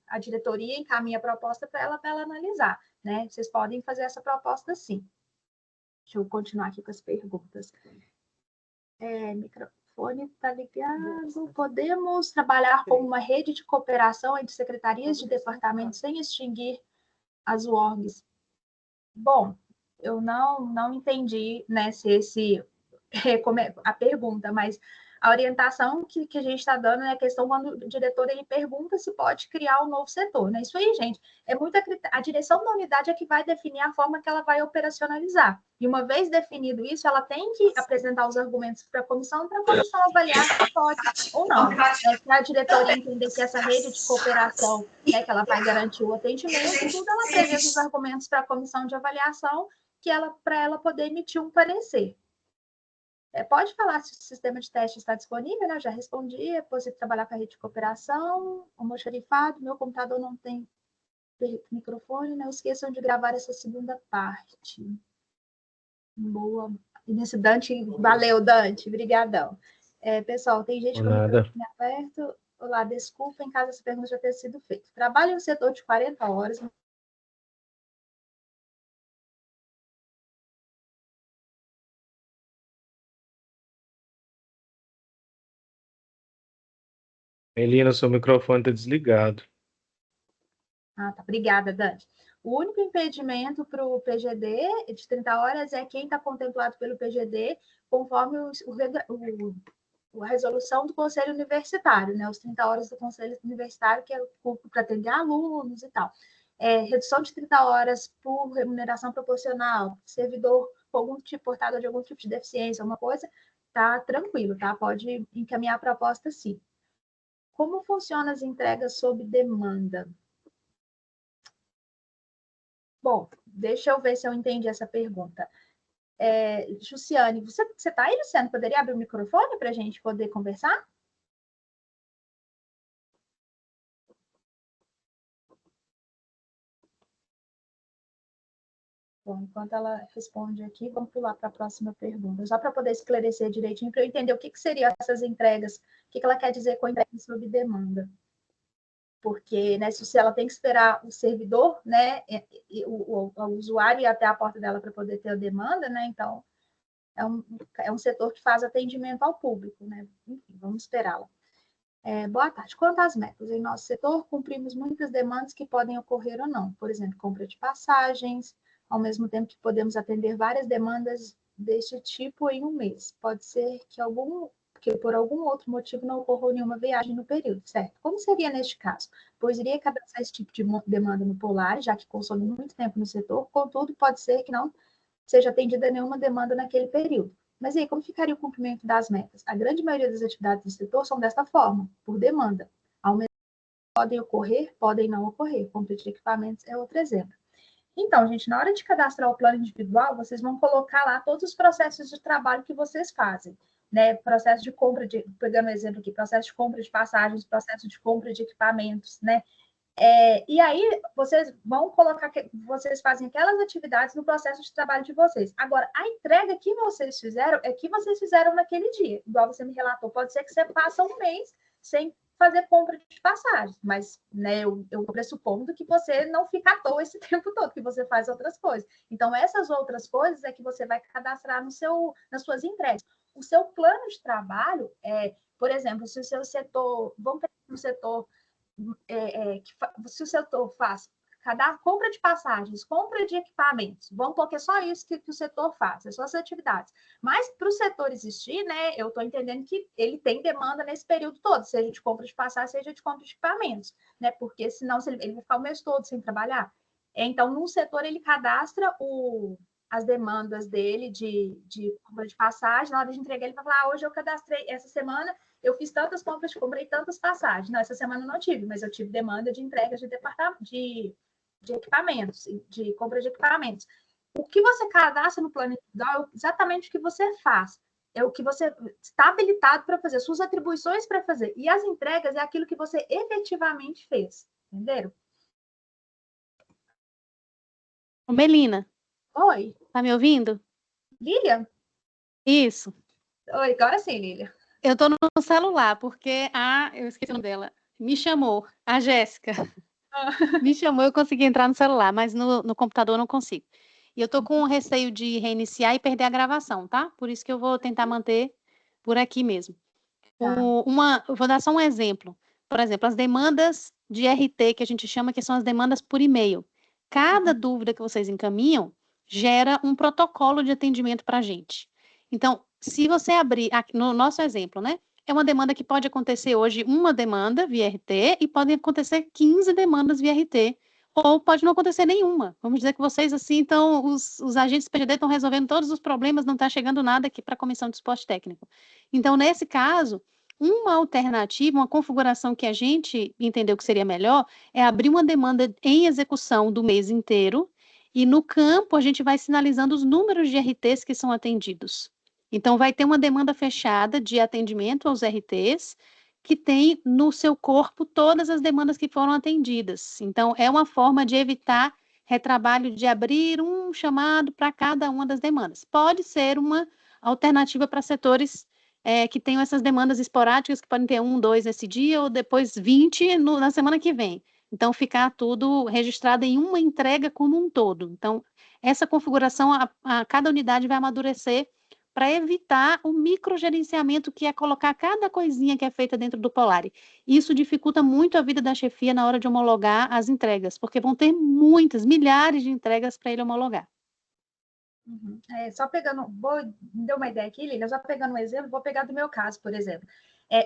a diretoria encaminha a proposta para ela analisar, né? Vocês podem fazer essa proposta sim. Deixa eu continuar aqui com as perguntas. Microfone está ligado. Podemos trabalhar como uma rede de cooperação entre secretarias de departamentos sem extinguir as UORGs? Bom, eu não entendi, né, se a pergunta, mas a orientação que a gente está dando é a questão quando o diretor ele pergunta se pode criar um novo setor, né? Isso aí, gente, a direção da unidade é que vai definir a forma que ela vai operacionalizar. E uma vez definido isso, ela tem que apresentar os argumentos para a comissão avaliar se pode ou não. Se a diretoria entender que essa rede de cooperação, né, que ela vai garantir o atendimento, tudo, ela apresenta os argumentos para a comissão de avaliação para ela poder emitir um parecer. Pode falar se o sistema de teste está disponível, né? Já respondi, é possível trabalhar com a rede de cooperação, almoxarifado, meu computador não tem microfone, não esqueçam de gravar essa segunda parte. Boa. Nesse Dante, valeu, Dante, brigadão. Pessoal, tem gente com o microfone aberto. Olá, desculpem caso essa pergunta já tenha sido feita. Trabalho em um setor de 40 horas, Melina, seu microfone está desligado. Tá. Obrigada, Dante. O único impedimento para o PGD de 30 horas é quem está contemplado pelo PGD, conforme a resolução do Conselho Universitário, né? Os 30 horas do Conselho Universitário, que é o cupo para atender alunos e tal. Redução de 30 horas por remuneração proporcional, servidor com algum tipo, portador de algum tipo de deficiência, alguma coisa, tá tranquilo, tá? Pode encaminhar a proposta, sim. Como funcionam as entregas sob demanda? Bom, deixa eu ver se eu entendi essa pergunta. Jussiane, você está aí, Luciano? Poderia abrir o microfone para a gente poder conversar? Bom, enquanto ela responde aqui, vamos pular para a próxima pergunta, só para poder esclarecer direitinho, para eu entender o que seriam essas entregas, o que ela quer dizer com entrega sob demanda. Porque, né, se ela tem que esperar o servidor, né, o usuário ir até a porta dela para poder ter a demanda, né, então é um setor que faz atendimento ao público, né, enfim, vamos esperá-la. Boa tarde. Quanto às metas, em nosso setor, cumprimos muitas demandas que podem ocorrer ou não, por exemplo, compra de passagens, ao mesmo tempo que podemos atender várias demandas deste tipo em um mês. Pode ser que por algum outro motivo não ocorra nenhuma viagem no período, certo? Como seria neste caso? Pois iria cadastrar esse tipo de demanda no Polar, já que consome muito tempo no setor, contudo, pode ser que não seja atendida nenhuma demanda naquele período. Mas aí, como ficaria o cumprimento das metas? A grande maioria das atividades do setor são desta forma, por demanda. Ao mesmo tempo, podem ocorrer, podem não ocorrer. Compra de equipamentos é outro exemplo. Então, gente, na hora de cadastrar o plano individual, vocês vão colocar lá todos os processos de trabalho que vocês fazem, né? Processo de compra pegando o exemplo aqui, processo de compra de passagens, processo de compra de equipamentos, né? E aí, vocês vão colocar, vocês fazem aquelas atividades no processo de trabalho de vocês. Agora, a entrega que vocês fizeram é que vocês fizeram naquele dia. Igual você me relatou, pode ser que você passe um mês sem fazer compra de passagem, mas, né, eu pressupondo que você não fica à toa esse tempo todo, que você faz outras coisas. Então, essas outras coisas é que você vai cadastrar nas suas entregas. O seu plano de trabalho por exemplo, se o seu setor, vamos pegar um setor se o setor faz compra de passagens, compra de equipamentos, vamos porque é só isso que o setor faz, é só as atividades. Mas para o setor existir, né, eu estou entendendo que ele tem demanda nesse período todo, seja de compra de passagens, seja de compra de equipamentos, né, porque senão ele vai ficar o mês todo sem trabalhar. Então, no setor, ele cadastra as demandas dele de compra de passagem, na hora de entregar, ele vai falar, hoje eu cadastrei, essa semana eu fiz tantas compras, comprei tantas passagens. Não, essa semana eu não tive, mas eu tive demanda de entregas de equipamentos, de compra de equipamentos. O que você cadastra no plano individual é exatamente o que você faz. É o que você está habilitado para fazer, suas atribuições para fazer. E as entregas é aquilo que você efetivamente fez. Entenderam? Ô, Melina. Oi. Tá me ouvindo? Lilian? Isso. Oi, agora sim, Lilian. Eu tô no celular, porque eu esqueci o nome dela, me chamou, a Jéssica. Me chamou, eu consegui entrar no celular, mas no computador eu não consigo. E eu tô com receio de reiniciar e perder a gravação, tá? Por isso que eu vou tentar manter por aqui mesmo. Tá. Eu vou dar só um exemplo. Por exemplo, as demandas de RT, que a gente chama que são as demandas por e-mail. Cada dúvida que vocês encaminham gera um protocolo de atendimento para a gente. Então, se você abrir, no nosso exemplo, né? É uma demanda que pode acontecer hoje, uma demanda via RT, e podem acontecer 15 demandas via RT, ou pode não acontecer nenhuma. Vamos dizer que vocês, assim, então, os agentes PGD estão resolvendo todos os problemas, não está chegando nada aqui para a comissão de suporte técnico. Então, nesse caso, uma alternativa, uma configuração que a gente entendeu que seria melhor, é abrir uma demanda em execução do mês inteiro, e no campo a gente vai sinalizando os números de RTs que são atendidos. Então, vai ter uma demanda fechada de atendimento aos RTs, que tem no seu corpo todas as demandas que foram atendidas. Então, é uma forma de evitar retrabalho de abrir um chamado para cada uma das demandas. Pode ser uma alternativa para setores que tenham essas demandas esporádicas, que podem ter 1, 2 nesse dia, ou depois 20 na semana que vem. Então, ficar tudo registrado em uma entrega como um todo. Então, essa configuração, cada unidade vai amadurecer para evitar o microgerenciamento, que é colocar cada coisinha que é feita dentro do Polari. Isso dificulta muito a vida da chefia na hora de homologar as entregas, porque vão ter muitas, milhares de entregas para ele homologar. Só pegando, me deu uma ideia aqui, Lília, só pegando um exemplo, vou pegar do meu caso, por exemplo.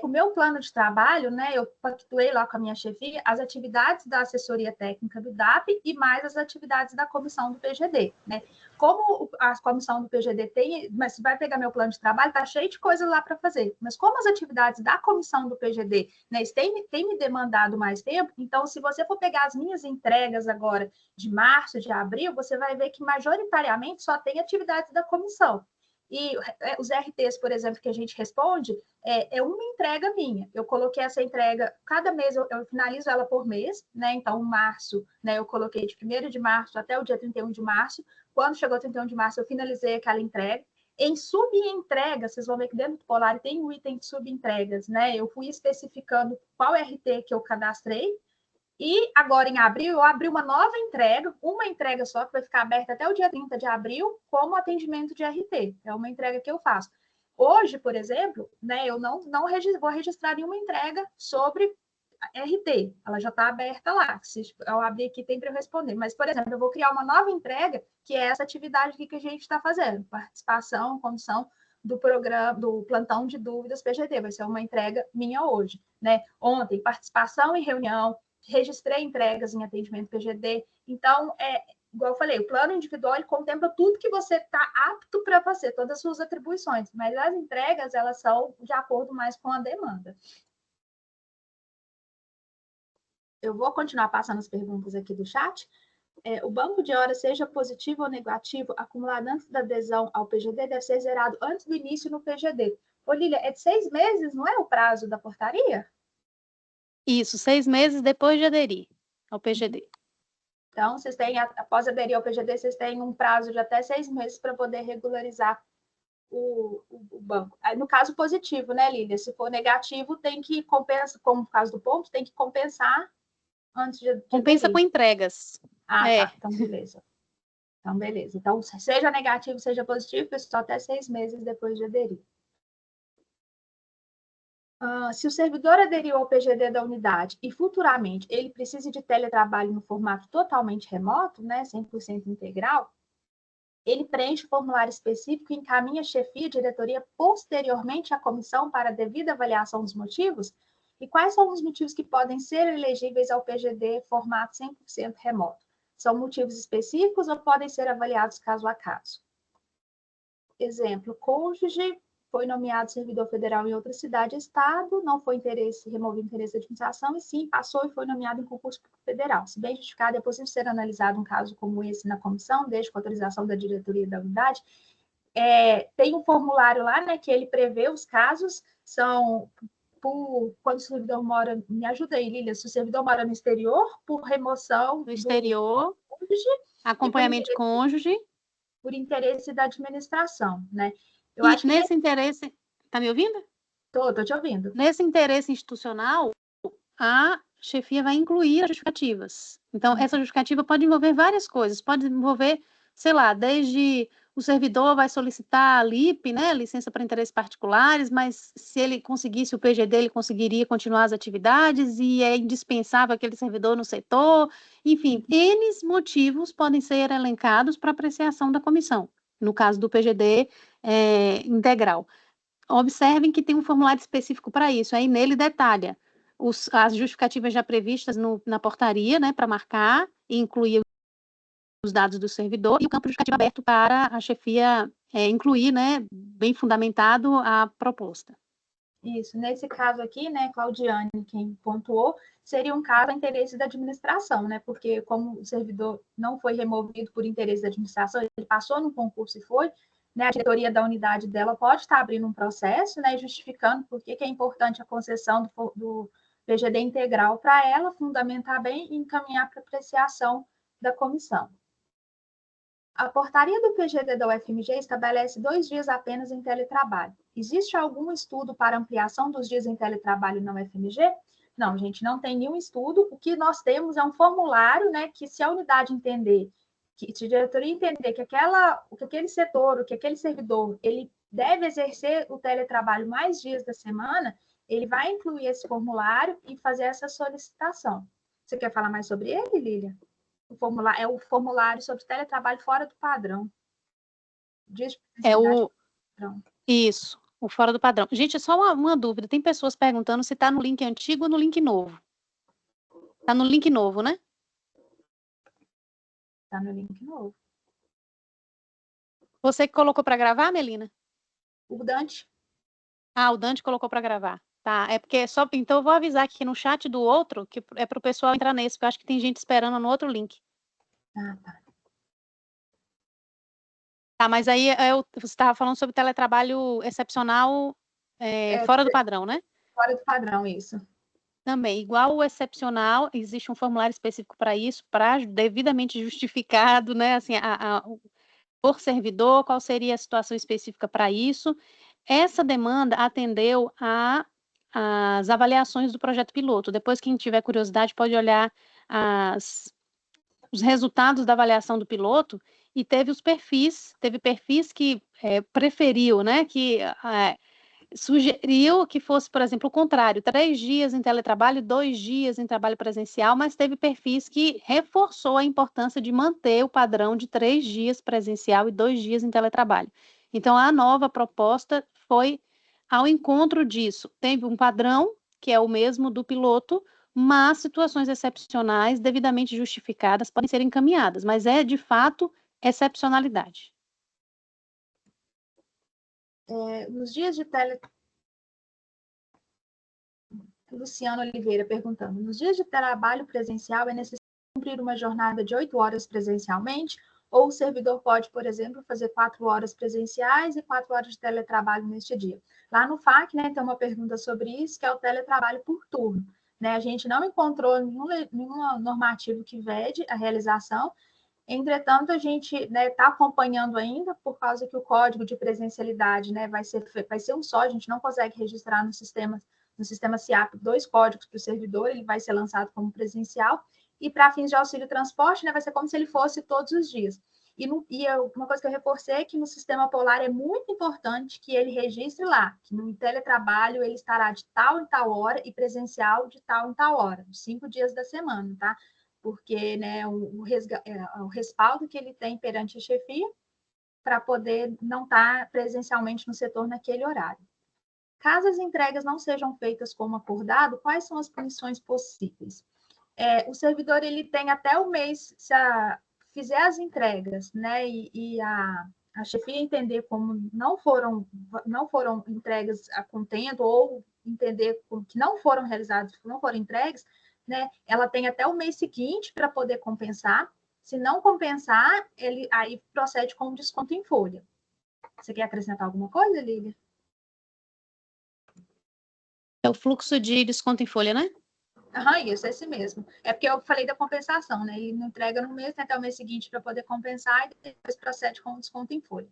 O meu plano de trabalho, né, eu pactuei lá com a minha chefia as atividades da assessoria técnica do DAP e mais as atividades da comissão do PGD, né? Como a comissão do PGD tem, mas se vai pegar meu plano de trabalho, tá cheio de coisa lá para fazer. Mas como as atividades da comissão do PGD, né, têm me demandado mais tempo, então se você for pegar as minhas entregas agora de março, de abril, você vai ver que majoritariamente só tem atividades da comissão. E os RTs, por exemplo, que a gente responde, é uma entrega minha. Eu coloquei essa entrega, cada mês eu finalizo ela por mês, né? Então, março, né, eu coloquei de 1º de março até o dia 31 de março. Quando chegou 31 de março, eu finalizei aquela entrega. Em subentrega, vocês vão ver que dentro do Polari tem um item de subentregas, né? Eu fui especificando qual RT que eu cadastrei, e agora, em abril, eu abri uma nova entrega, uma entrega só, que vai ficar aberta até o dia 30 de abril, como atendimento de RT. É uma entrega que eu faço. Hoje, por exemplo, né, eu não vou registrar nenhuma entrega sobre RT. Ela já está aberta lá. Se eu abrir aqui, tem para eu responder. Mas, por exemplo, eu vou criar uma nova entrega, que é essa atividade aqui que a gente está fazendo. Participação, condução do programa, do plantão de dúvidas PGD. Vai ser uma entrega minha hoje, né? Ontem, participação em reunião, registrei entregas em atendimento PGD. Então, igual eu falei, o plano individual ele contempla tudo que você está apto para fazer, todas as suas atribuições, mas as entregas, elas são de acordo mais com a demanda. Eu vou continuar passando as perguntas aqui do chat. O banco de horas, seja positivo ou negativo, acumulado antes da adesão ao PGD, deve ser zerado antes do início no PGD. Ô, Lília, é de 6 meses, não é o prazo da portaria? Isso, 6 meses depois de aderir ao PGD. Então, vocês têm, após aderir ao PGD, vocês têm um prazo de até 6 meses para poder regularizar o banco. Aí, no caso positivo, né, Lília? Se for negativo, tem que compensar, como no caso do ponto, tem que compensar antes de Compensa com entregas. Tá. Então, beleza. Então, seja negativo, seja positivo, pessoal, até 6 meses depois de aderir. Se o servidor aderiu ao PGD da unidade e futuramente ele precisa de teletrabalho no formato totalmente remoto, né, 100% integral, ele preenche o formulário específico e encaminha a chefia e diretoria posteriormente à comissão para a devida avaliação dos motivos. E quais são os motivos que podem ser elegíveis ao PGD formato 100% remoto? São motivos específicos ou podem ser avaliados caso a caso? Exemplo, cônjuge foi nomeado servidor federal em outra cidade ou estado, não foi removido interesse de administração, e sim, passou e foi nomeado em concurso federal. Se bem justificado, é possível ser analisado um caso como esse na comissão, desde com autorização da diretoria da unidade. Tem um formulário lá, né, que ele prevê os casos, são quando o servidor mora, me ajuda aí, Lília, se o servidor mora no exterior, por remoção No exterior, cônjuge, acompanhamento de cônjuge. Por interesse da administração, né? Eu E acho que nesse interesse, tá me ouvindo? Tô te ouvindo. Nesse interesse institucional, a chefia vai incluir as justificativas. Então, essa justificativa pode envolver várias coisas, pode envolver, sei lá, desde o servidor vai solicitar a LIP, né, licença para interesses particulares, mas se ele conseguisse o PGD, ele conseguiria continuar as atividades e é indispensável aquele servidor no setor. Enfim, N motivos podem ser elencados para apreciação da comissão, no caso do PGD integral. Observem que tem um formulário específico para isso, aí nele detalha as justificativas já previstas na portaria, né, para marcar e incluir os dados do servidor, e o campo justificativo aberto para a chefia incluir, né, bem fundamentado a proposta. Isso, nesse caso aqui, né, Claudiane, quem pontuou, seria um caso a interesse da administração, né, porque como o servidor não foi removido por interesse da administração, ele passou no concurso e foi, né, a diretoria da unidade dela pode estar abrindo um processo, né, justificando por que é importante a concessão do PGD integral para ela, fundamentar bem e encaminhar para apreciação da comissão. A portaria do PGD da UFMG estabelece 2 dias apenas em teletrabalho. Existe algum estudo para ampliação dos dias em teletrabalho na UFMG? Não, gente, não tem nenhum estudo. O que nós temos é um formulário, né, que se a unidade entender, se a diretoria entender que aquele setor, que aquele servidor, ele deve exercer o teletrabalho mais dias da semana, ele vai incluir esse formulário e fazer essa solicitação. Você quer falar mais sobre ele, Lília? É o formulário sobre teletrabalho fora do padrão. Isso, o fora do padrão. Gente, só uma dúvida. Tem pessoas perguntando se está no link antigo ou no link novo. Está no link novo, né? Está no link novo. Você que colocou para gravar, Melina? O Dante. Ah, o Dante colocou para gravar. Tá, é porque só. Então eu vou avisar aqui no chat do outro, que é para o pessoal entrar nesse, porque eu acho que tem gente esperando no outro link. Ah, tá. Tá, mas aí você estava falando sobre teletrabalho excepcional fora do padrão, né? Fora do padrão, isso. Também, igual o excepcional, existe um formulário específico para isso, para devidamente justificado, né? Assim, por servidor, qual seria a situação específica para isso. Essa demanda atendeu às avaliações do projeto piloto. Depois, quem tiver curiosidade, pode olhar os resultados da avaliação do piloto e teve perfis que preferiu, né? Que sugeriu que fosse, por exemplo, o contrário, 3 dias em teletrabalho, 2 dias em trabalho presencial, mas teve perfis que reforçou a importância de manter o padrão de 3 dias presencial e 2 dias em teletrabalho. Então, a nova proposta foi ao encontro disso. Teve um padrão, que é o mesmo do piloto, mas situações excepcionais, devidamente justificadas, podem ser encaminhadas, mas é, de fato, excepcionalidade. Nos dias de Luciano Oliveira perguntando, nos dias de trabalho presencial é necessário cumprir uma jornada de 8 horas presencialmente, ou o servidor pode, por exemplo, fazer 4 horas presenciais e 4 horas de teletrabalho neste dia? Lá no FAC, né, tem uma pergunta sobre isso, que é o teletrabalho por turno. Né? A gente não encontrou nenhum normativo que vede a realização. Entretanto, a gente está acompanhando ainda, por causa que o código de presencialidade, né, vai ser um só, a gente não consegue registrar no sistema SIAP 2 códigos para o servidor, ele vai ser lançado como presencial, e para fins de auxílio transporte, né, vai ser como se ele fosse todos os dias. Uma coisa que eu reforcei é que no sistema Polar é muito importante que ele registre lá, que no teletrabalho ele estará de tal em tal hora e presencial de tal em tal hora, 5 dias da semana, tá? Porque, né, o respaldo que ele tem perante a chefia para poder não estar presencialmente no setor naquele horário. Caso as entregas não sejam feitas como acordado, quais são as punições possíveis? O servidor ele tem até o mês, se fizer as entregas, né, e a chefia entender como não foram entregas a contento, ou entender que não foram realizadas, não foram entregues, né, ela tem até o mês seguinte para poder compensar. Se não compensar, ele aí procede com desconto em folha. Você quer acrescentar alguma coisa, Lília? É o fluxo de desconto em folha, né? Isso, esse mesmo. É porque eu falei da compensação, né? Ele não entrega no mês, né, até o mês seguinte para poder compensar e depois procede com o desconto em folha.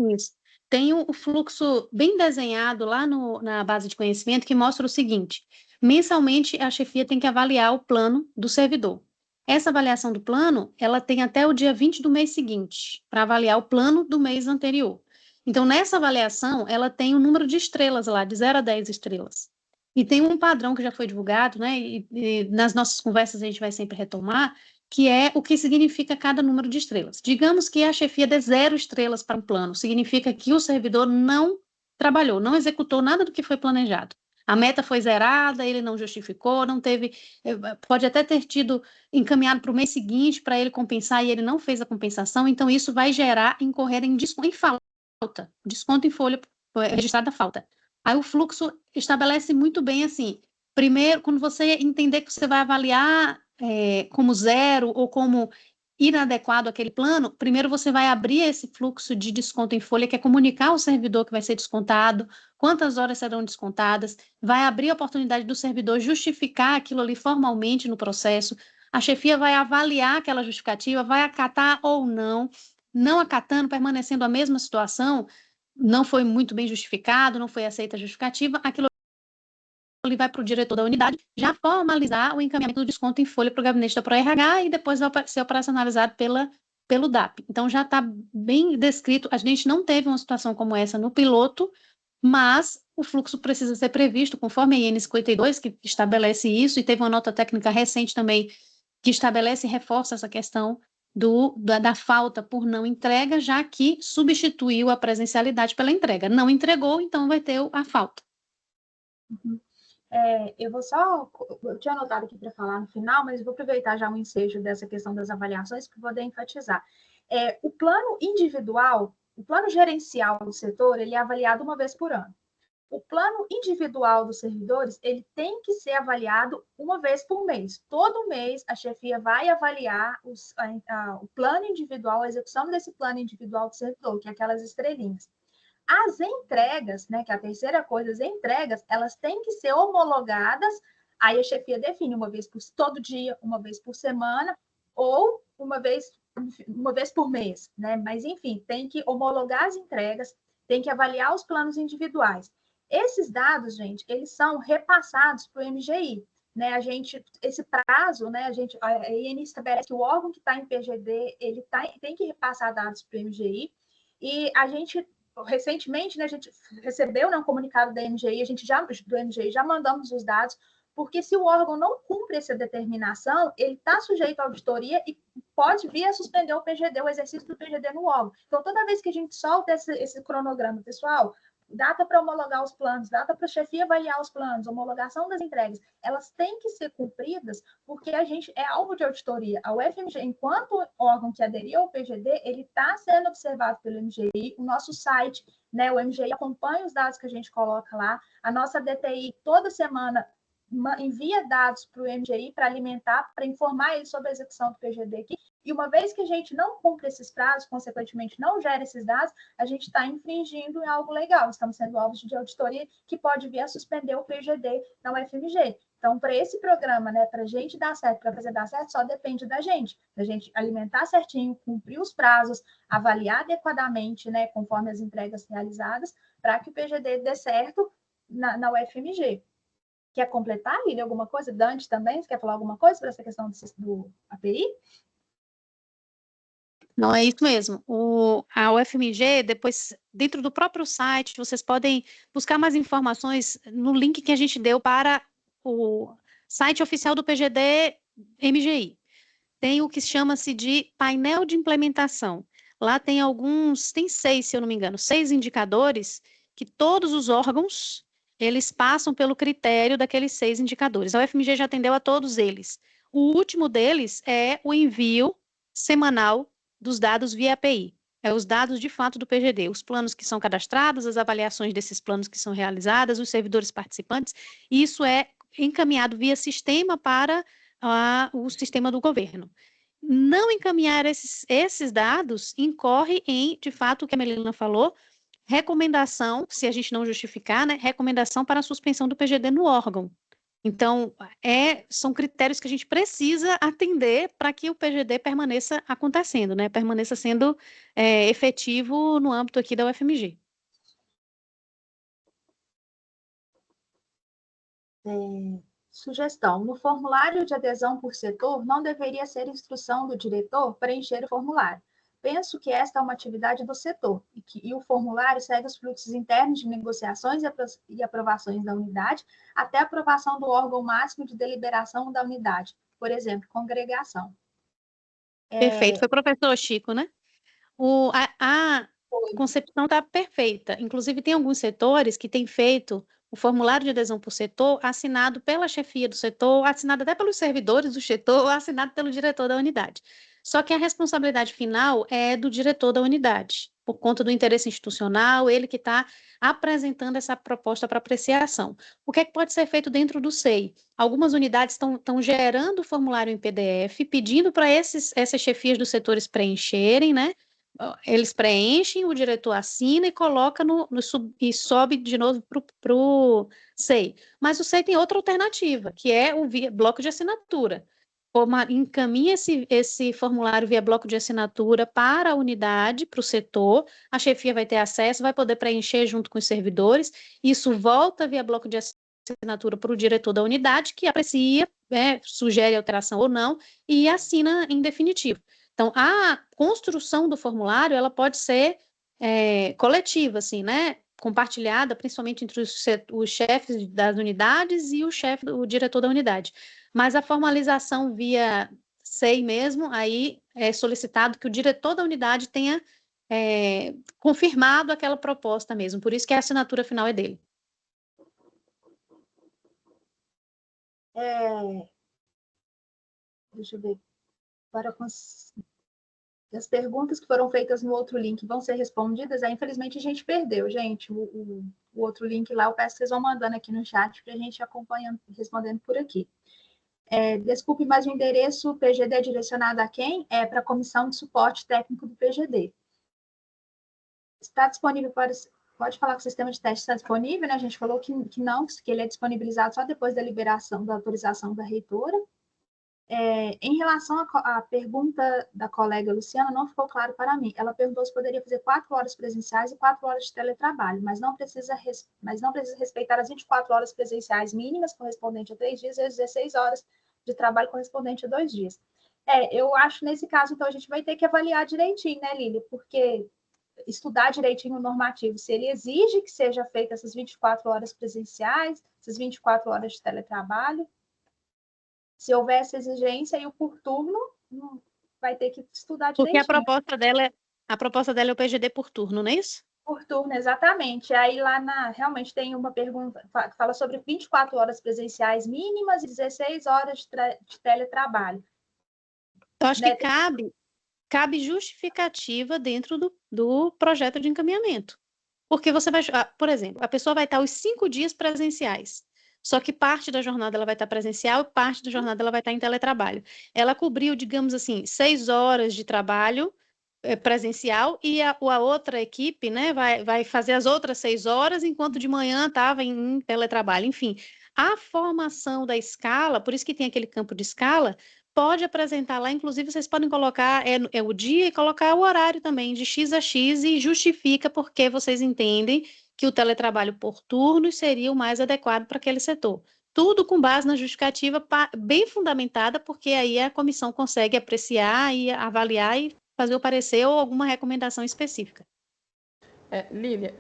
Isso. Tem o fluxo bem desenhado lá na base de conhecimento que mostra o seguinte: mensalmente a chefia tem que avaliar o plano do servidor. Essa avaliação do plano, ela tem até o dia 20 do mês seguinte, para avaliar o plano do mês anterior. Então, nessa avaliação, ela tem um número de estrelas lá, de 0 a 10 estrelas. E tem um padrão que já foi divulgado, né? E nas nossas conversas a gente vai sempre retomar, que é o que significa cada número de estrelas. Digamos que a chefia dê 0 estrelas para um plano, significa que o servidor não trabalhou, não executou nada do que foi planejado. A meta foi zerada, ele não justificou, não teve, pode até ter tido encaminhado para o mês seguinte para ele compensar e ele não fez a compensação, então isso vai gerar incorrer em desconto em folha registrada falta. Aí o fluxo estabelece muito bem assim, primeiro, quando você entender que você vai avaliar como 0 ou como inadequado aquele plano, primeiro você vai abrir esse fluxo de desconto em folha, que é comunicar ao servidor que vai ser descontado, quantas horas serão descontadas, vai abrir a oportunidade do servidor justificar aquilo ali formalmente no processo, a chefia vai avaliar aquela justificativa, vai acatar ou não, não acatando, permanecendo a mesma situação, não foi muito bem justificado, não foi aceita a justificativa, aquilo ele vai para o diretor da unidade já formalizar o encaminhamento do desconto em folha para o gabinete da ProRH e depois vai ser operacionalizado pelo DAP. Então, já está bem descrito, a gente não teve uma situação como essa no piloto, mas o fluxo precisa ser previsto conforme a IN 52, que estabelece isso, e teve uma nota técnica recente também que estabelece e reforça essa questão da falta por não entrega, já que substituiu a presencialidade pela entrega. Não entregou, então vai ter a falta. Uhum. Eu tinha anotado aqui para falar no final, mas vou aproveitar já o ensejo dessa questão das avaliações para poder enfatizar. O plano individual, o plano gerencial do setor, ele é avaliado uma vez por ano. O plano individual dos servidores, ele tem que ser avaliado uma vez por mês. Todo mês, a chefia vai avaliar o plano individual, a execução desse plano individual do servidor, que é aquelas estrelinhas. As entregas, né, que é a terceira coisa, as entregas, elas têm que ser homologadas, aí a chefia define uma vez por todo dia, uma vez por semana, ou uma vez por mês, né? Mas, enfim, tem que homologar as entregas, tem que avaliar os planos individuais. Esses dados, gente, eles são repassados para o MGI, né? Esse prazo, né? A IN estabelece que o órgão que está em PGD, ele tem que repassar dados para o MGI, e a gente recentemente, né, a gente recebeu, né, um comunicado da MGI, do MGI já mandamos os dados, porque se o órgão não cumpre essa determinação, ele está sujeito à auditoria e pode vir a suspender o PGD, o exercício do PGD no órgão. Então, toda vez que a gente solta esse cronograma, pessoal, data para homologar os planos, data para a chefia avaliar os planos, homologação das entregas, elas têm que ser cumpridas porque a gente é alvo de auditoria. A UFMG, enquanto órgão que aderiu ao PGD, ele está sendo observado pelo MGI, o nosso site, né, o MGI acompanha os dados que a gente coloca lá, a nossa DTI toda semana envia dados para o MGI para alimentar, para informar ele sobre a execução do PGD aqui, e uma vez que a gente não cumpre esses prazos, consequentemente não gera esses dados, a gente está infringindo em algo legal, estamos sendo alvos de auditoria que pode vir a suspender o PGD na UFMG. Então, para esse programa, né, para a gente dar certo, para fazer dar certo, só depende da gente alimentar certinho, cumprir os prazos, avaliar adequadamente, né, conforme as entregas realizadas, para que o PGD dê certo na UFMG. Quer completar, Lili, alguma coisa? Dante também, você quer falar alguma coisa sobre essa questão do API? Não, é isso mesmo. A UFMG, depois, dentro do próprio site, vocês podem buscar mais informações no link que a gente deu para o site oficial do PGD MGI. Tem o que chama-se de painel de implementação. Lá tem tem 6, se eu não me engano, 6 indicadores que todos os órgãos, eles passam pelo critério daqueles 6 indicadores. A UFMG já atendeu a todos eles. O último deles é o envio semanal dos dados via API. É os dados de fato do PGD, os planos que são cadastrados, as avaliações desses planos que são realizadas, os servidores participantes, e isso é encaminhado via sistema para o sistema do governo. Não encaminhar esses dados incorre em, de fato, o que a Melina falou, recomendação, se a gente não justificar, né, recomendação para a suspensão do PGD no órgão. Então, são critérios que a gente precisa atender para que o PGD permaneça acontecendo, né? Permaneça sendo efetivo no âmbito aqui da UFMG. Sugestão: no formulário de adesão por setor, não deveria ser instrução do diretor preencher o formulário. Penso que esta é uma atividade do setor e o formulário segue os fluxos internos de negociações e aprovações da unidade até a aprovação do órgão máximo de deliberação da unidade, por exemplo, congregação. Perfeito, foi o professor Chico, né? A concepção está perfeita. Inclusive, tem alguns setores que têm feito o formulário de adesão por setor assinado pela chefia do setor, assinado até pelos servidores do setor, assinado pelo diretor da unidade. Só que a responsabilidade final é do diretor da unidade, por conta do interesse institucional, ele que está apresentando essa proposta para apreciação. O que é que pode ser feito dentro do SEI? Algumas unidades estão gerando o formulário em PDF, pedindo para essas chefias dos setores preencherem, né? Eles preenchem, o diretor assina e coloca e sobe de novo para o SEI. Mas o SEI tem outra alternativa, que é o bloco de assinatura. Encaminha esse formulário via bloco de assinatura para a unidade, para o setor, a chefia vai ter acesso, vai poder preencher junto com os servidores, isso volta via bloco de assinatura para o diretor da unidade, que aprecia, sugere alteração ou não, e assina em definitivo. Então, a construção do formulário, ela pode ser coletiva, assim, né? Compartilhada, principalmente entre os chefes das unidades e o diretor da unidade. Mas a formalização via SEI mesmo, aí é solicitado que o diretor da unidade tenha confirmado aquela proposta mesmo, por isso que a assinatura final é dele. Deixa eu ver. Para as perguntas que foram feitas no outro link vão ser respondidas. Infelizmente, a gente perdeu, gente. O outro link lá, eu peço que vocês vão mandando aqui no chat para a gente acompanhando, respondendo por aqui. Desculpe, mas o endereço PGD é direcionado a quem? É para a Comissão de Suporte Técnico do PGD. Está disponível pode falar que o sistema de teste está disponível, né? A gente falou que não, que ele é disponibilizado só depois da liberação, da autorização da reitora. Em relação à pergunta da colega Luciana, não ficou claro para mim. Ela perguntou se poderia fazer 4 horas presenciais e 4 horas de teletrabalho, mas não precisa respeitar as 24 horas presenciais mínimas, correspondente a 3 dias, e as 16 horas de trabalho correspondente a 2 dias. Eu acho, nesse caso, então, a gente vai ter que avaliar direitinho, né, Lília? Porque estudar direitinho o normativo, se ele exige que seja feita essas 24 horas presenciais, essas 24 horas de teletrabalho, se houver essa exigência, e o por turno vai ter que estudar direitinho. Porque a proposta dela é o PGD por turno, não é isso? Por turno, exatamente. Aí lá realmente tem uma pergunta que fala sobre 24 horas presenciais mínimas e 16 horas de teletrabalho. Eu acho que cabe justificativa dentro do projeto de encaminhamento. Porque você vai, por exemplo, a pessoa vai estar os 5 dias presenciais. Só que parte da jornada ela vai estar presencial e parte da jornada ela vai estar em teletrabalho. Ela cobriu, digamos assim, 6 horas de trabalho presencial e a outra equipe, né, vai fazer as outras 6 horas, enquanto de manhã estava em teletrabalho. Enfim, a formação da escala, por isso que tem aquele campo de escala, pode apresentar lá, inclusive vocês podem colocar o dia e colocar o horário também, de X a X, e justifica porque vocês entendem que o teletrabalho por turnos seria o mais adequado para aquele setor. Tudo com base na justificativa bem fundamentada, porque aí a comissão consegue apreciar e avaliar e fazer o parecer ou alguma recomendação específica. Lília,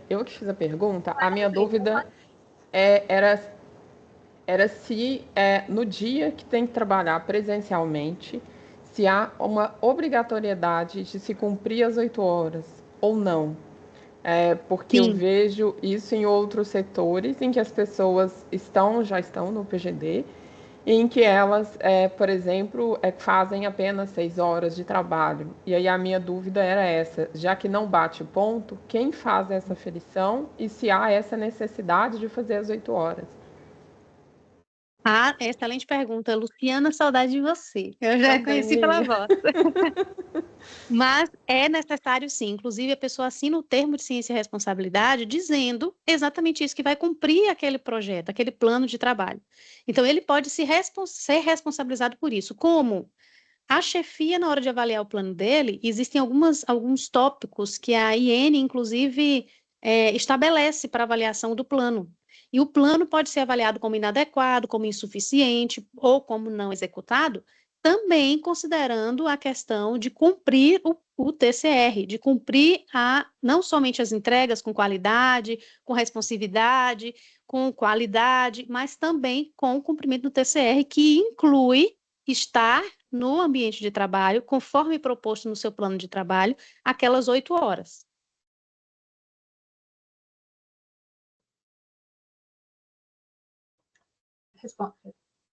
eu que fiz a pergunta, a minha dúvida era se no dia que tem que trabalhar presencialmente, se há uma obrigatoriedade de se cumprir as 8 horas ou não. Porque Sim. Eu vejo isso em outros setores em que as pessoas já estão no PGD, em que elas, por exemplo, fazem apenas 6 horas de trabalho. E aí a minha dúvida era essa, já que não bate ponto, quem faz essa aferição e se há essa necessidade de fazer as 8 horas? Excelente pergunta, Luciana, saudade de você. Eu já conheci pela voz. Mas é necessário sim, inclusive a pessoa assina o termo de ciência e responsabilidade dizendo exatamente isso, que vai cumprir aquele projeto, aquele plano de trabalho. Então ele pode ser responsabilizado por isso. Como a chefia, na hora de avaliar o plano dele, existem alguns tópicos que a IN, inclusive, estabelece para avaliação do plano. E o plano pode ser avaliado como inadequado, como insuficiente ou como não executado, também considerando a questão de cumprir o TCR, de cumprir não somente as entregas com qualidade, com responsividade, com qualidade, mas também com o cumprimento do TCR, que inclui estar no ambiente de trabalho, conforme proposto no seu plano de trabalho, aquelas 8 horas. Responde.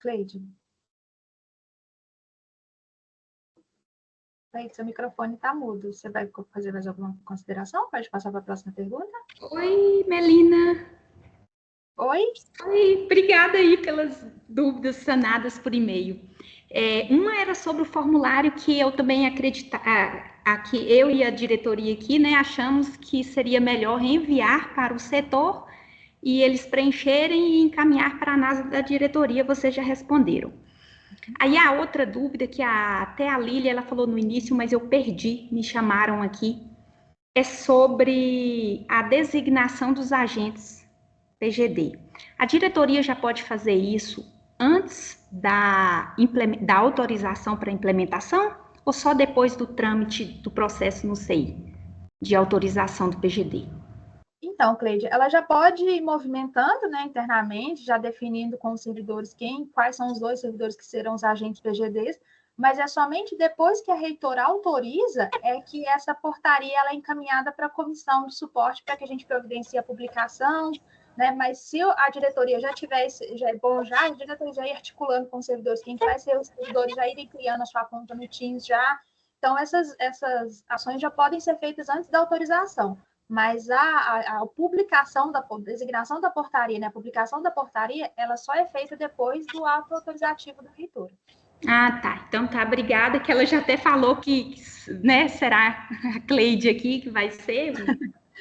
Cleide. Cleide, seu microfone está mudo. Você vai fazer mais alguma consideração? Pode passar para a próxima pergunta? Oi, Melina. Oi? Oi, obrigada aí pelas dúvidas sanadas por e-mail. Uma era sobre o formulário que eu também que eu e a diretoria aqui, né, achamos que seria melhor enviar para o setor e eles preencherem e encaminhar para a análise da diretoria, vocês já responderam. Aí a outra dúvida que até a Lília ela falou no início, mas eu perdi, me chamaram aqui, é sobre a designação dos agentes PGD. A diretoria já pode fazer isso antes da autorização para implementação ou só depois do trâmite do processo no SEI de autorização do PGD? Então, Cleide, ela já pode ir movimentando, né, internamente, já definindo com os servidores quais são os 2 servidores que serão os agentes PGDs, mas é somente depois que a reitora autoriza é que essa portaria ela é encaminhada para a comissão de suporte para que a gente providencie a publicação, né? Mas se a diretoria já tivesse, a diretoria já ir articulando com os servidores, quem vai ser os servidores já irem criando a sua conta no Teams já, então essas ações já podem ser feitas antes da autorização. Mas a publicação designação da portaria, né, a publicação da portaria, ela só é feita depois do ato autorizativo da reitora. Ah, tá. Então tá, obrigada, que ela já até falou que né, será a Cleide aqui que vai ser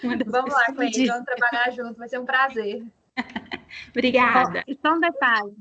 uma das Vamos lá, pessoas Cleide, vamos trabalhar junto, vai ser um prazer. Obrigada. E só um detalhe,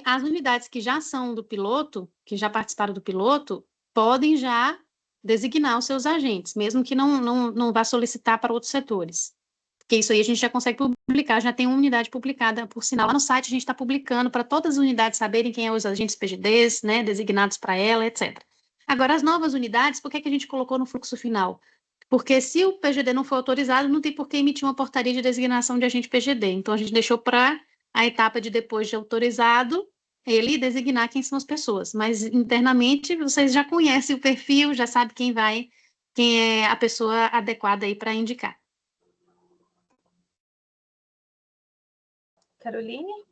as unidades que já são do piloto, que já participaram do piloto, podem já designar os seus agentes, mesmo que não vá solicitar para outros setores. Porque isso aí a gente já consegue publicar, já tem uma unidade publicada, por sinal, lá no site a gente está publicando para todas as unidades saberem quem são os agentes PGDs, né, designados para ela, etc. Agora, as novas unidades, por que a gente colocou no fluxo final? Porque se o PGD não for autorizado, não tem por que emitir uma portaria de designação de agente PGD. Então, a gente deixou para a etapa de depois de autorizado, ele designar quem são as pessoas. Mas, internamente, vocês já conhecem o perfil, já sabem quem é a pessoa adequada aí para indicar. Caroline?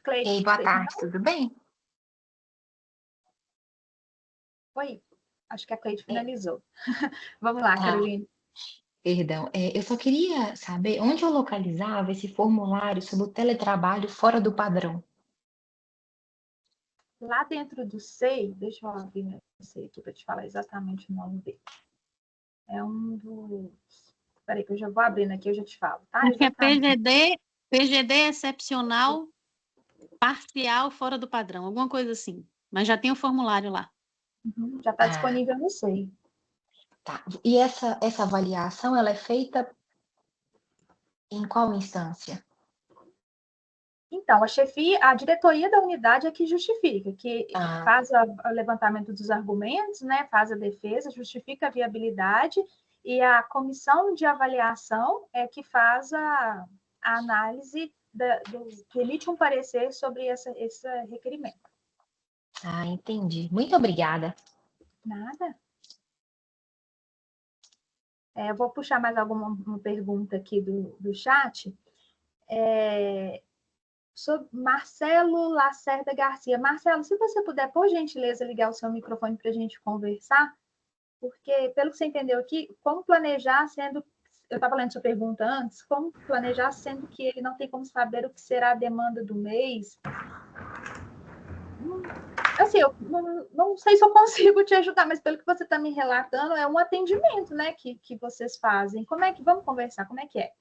Cleide. Ei, boa tarde, tudo bem? Oi, acho que a Cleide finalizou. Vamos lá, Caroline. Perdão, eu só queria saber onde eu localizava esse formulário sobre o teletrabalho fora do padrão. Lá dentro do SEI, deixa eu abrir meu SEI aqui para te falar exatamente o nome dele. É um dos... Espera aí que eu já vou abrindo aqui, eu já te falo, tá? Acho que é PGD excepcional parcial fora do padrão, alguma coisa assim. Mas já tem o formulário lá. Já está disponível no SEI. Tá. E essa avaliação, ela é feita em qual instância? Então, a diretoria da unidade é que justifica, que faz o levantamento dos argumentos, né, faz a defesa, justifica a viabilidade, e a comissão de avaliação é que faz a análise, que emite um parecer sobre esse requerimento. Entendi. Muito obrigada. Nada. Eu vou puxar mais uma pergunta aqui do chat. Sobre Marcelo Lacerda Garcia. Marcelo, se você puder, por gentileza, ligar o seu microfone para a gente conversar, porque, pelo que você entendeu aqui, como planejar sendo... Eu estava lendo sua pergunta antes, como planejar sendo que ele não tem como saber o que será a demanda do mês? Assim, eu não sei se eu consigo te ajudar, mas pelo que você está me relatando, é um atendimento, né, que vocês fazem. Vamos conversar, como é que é?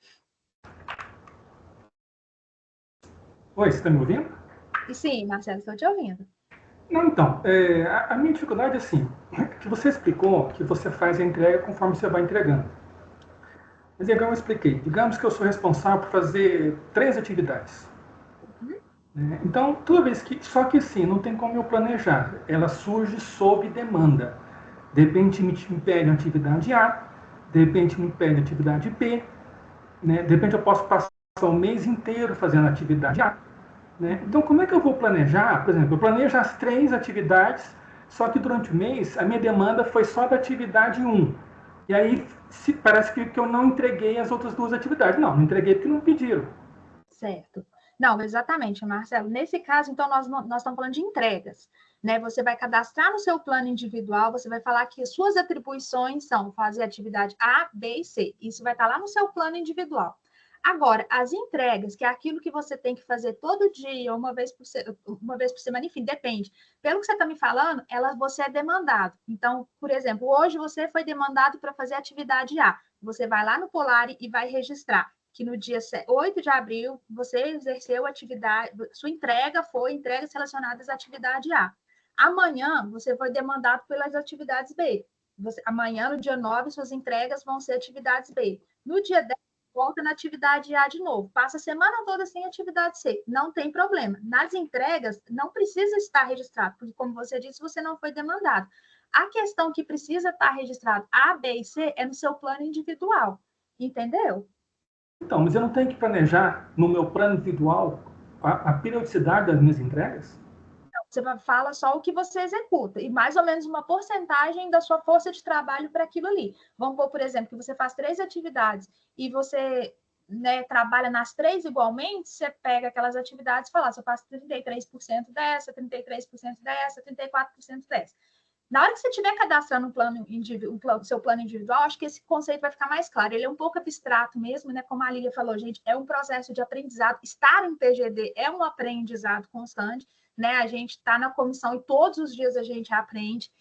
Oi, você está me ouvindo? Sim, Marcelo, estou te ouvindo. Não, então, a minha dificuldade é assim, que você explicou que você faz a entrega conforme você vai entregando. Mas igual eu expliquei, digamos que eu sou responsável por fazer 3 atividades. Né? Então, toda vez que... Só que sim, não tem como eu planejar. Ela surge sob demanda. De repente me pede a atividade A, de repente me pede a atividade B, né? De repente eu posso passar o mês inteiro fazendo a atividade A. Né? Então, como é que eu vou planejar? Por exemplo, eu planejo as 3 atividades, só que durante o mês a minha demanda foi só da atividade 1. E aí parece que eu não entreguei as outras 2 atividades. Não entreguei porque não pediram. Certo. Não, exatamente, Marcelo. Nesse caso, então, nós estamos falando de entregas. Né? Você vai cadastrar no seu plano individual, você vai falar que suas atribuições são fazer atividade A, B e C. Isso vai estar lá no seu plano individual. Agora, as entregas, que é aquilo que você tem que fazer todo dia, uma vez por semana, enfim, depende. Pelo que você está me falando, você é demandado. Então, por exemplo, hoje você foi demandado para fazer atividade A. Você vai lá no Polari e vai registrar que no dia 8 de abril você exerceu atividade, sua entrega foi entregas relacionadas à atividade A. Amanhã você foi demandado pelas atividades B. Amanhã, no dia 9, suas entregas vão ser atividades B. No dia 10, volta na atividade A de novo. Passa a semana toda sem atividade C. Não tem problema. Nas entregas, não precisa estar registrado, porque, como você disse, você não foi demandado. A questão que precisa estar registrado A, B e C é no seu plano individual. Entendeu? Então, mas eu não tenho que planejar no meu plano individual a periodicidade das minhas entregas? Você fala só o que você executa e mais ou menos uma porcentagem da sua força de trabalho para aquilo ali. Vamos por exemplo, que você faz 3 atividades e você, né, trabalha nas 3 igualmente, você pega aquelas atividades e fala, eu faço 33% dessa, 33% dessa, 34% dessa. Na hora que você estiver cadastrando seu plano individual, acho que esse conceito vai ficar mais claro. Ele é um pouco abstrato mesmo, né? Como a Lília falou, gente, é um processo de aprendizado. Estar em PGD é um aprendizado constante, né? A gente está na comissão e todos os dias a gente aprende.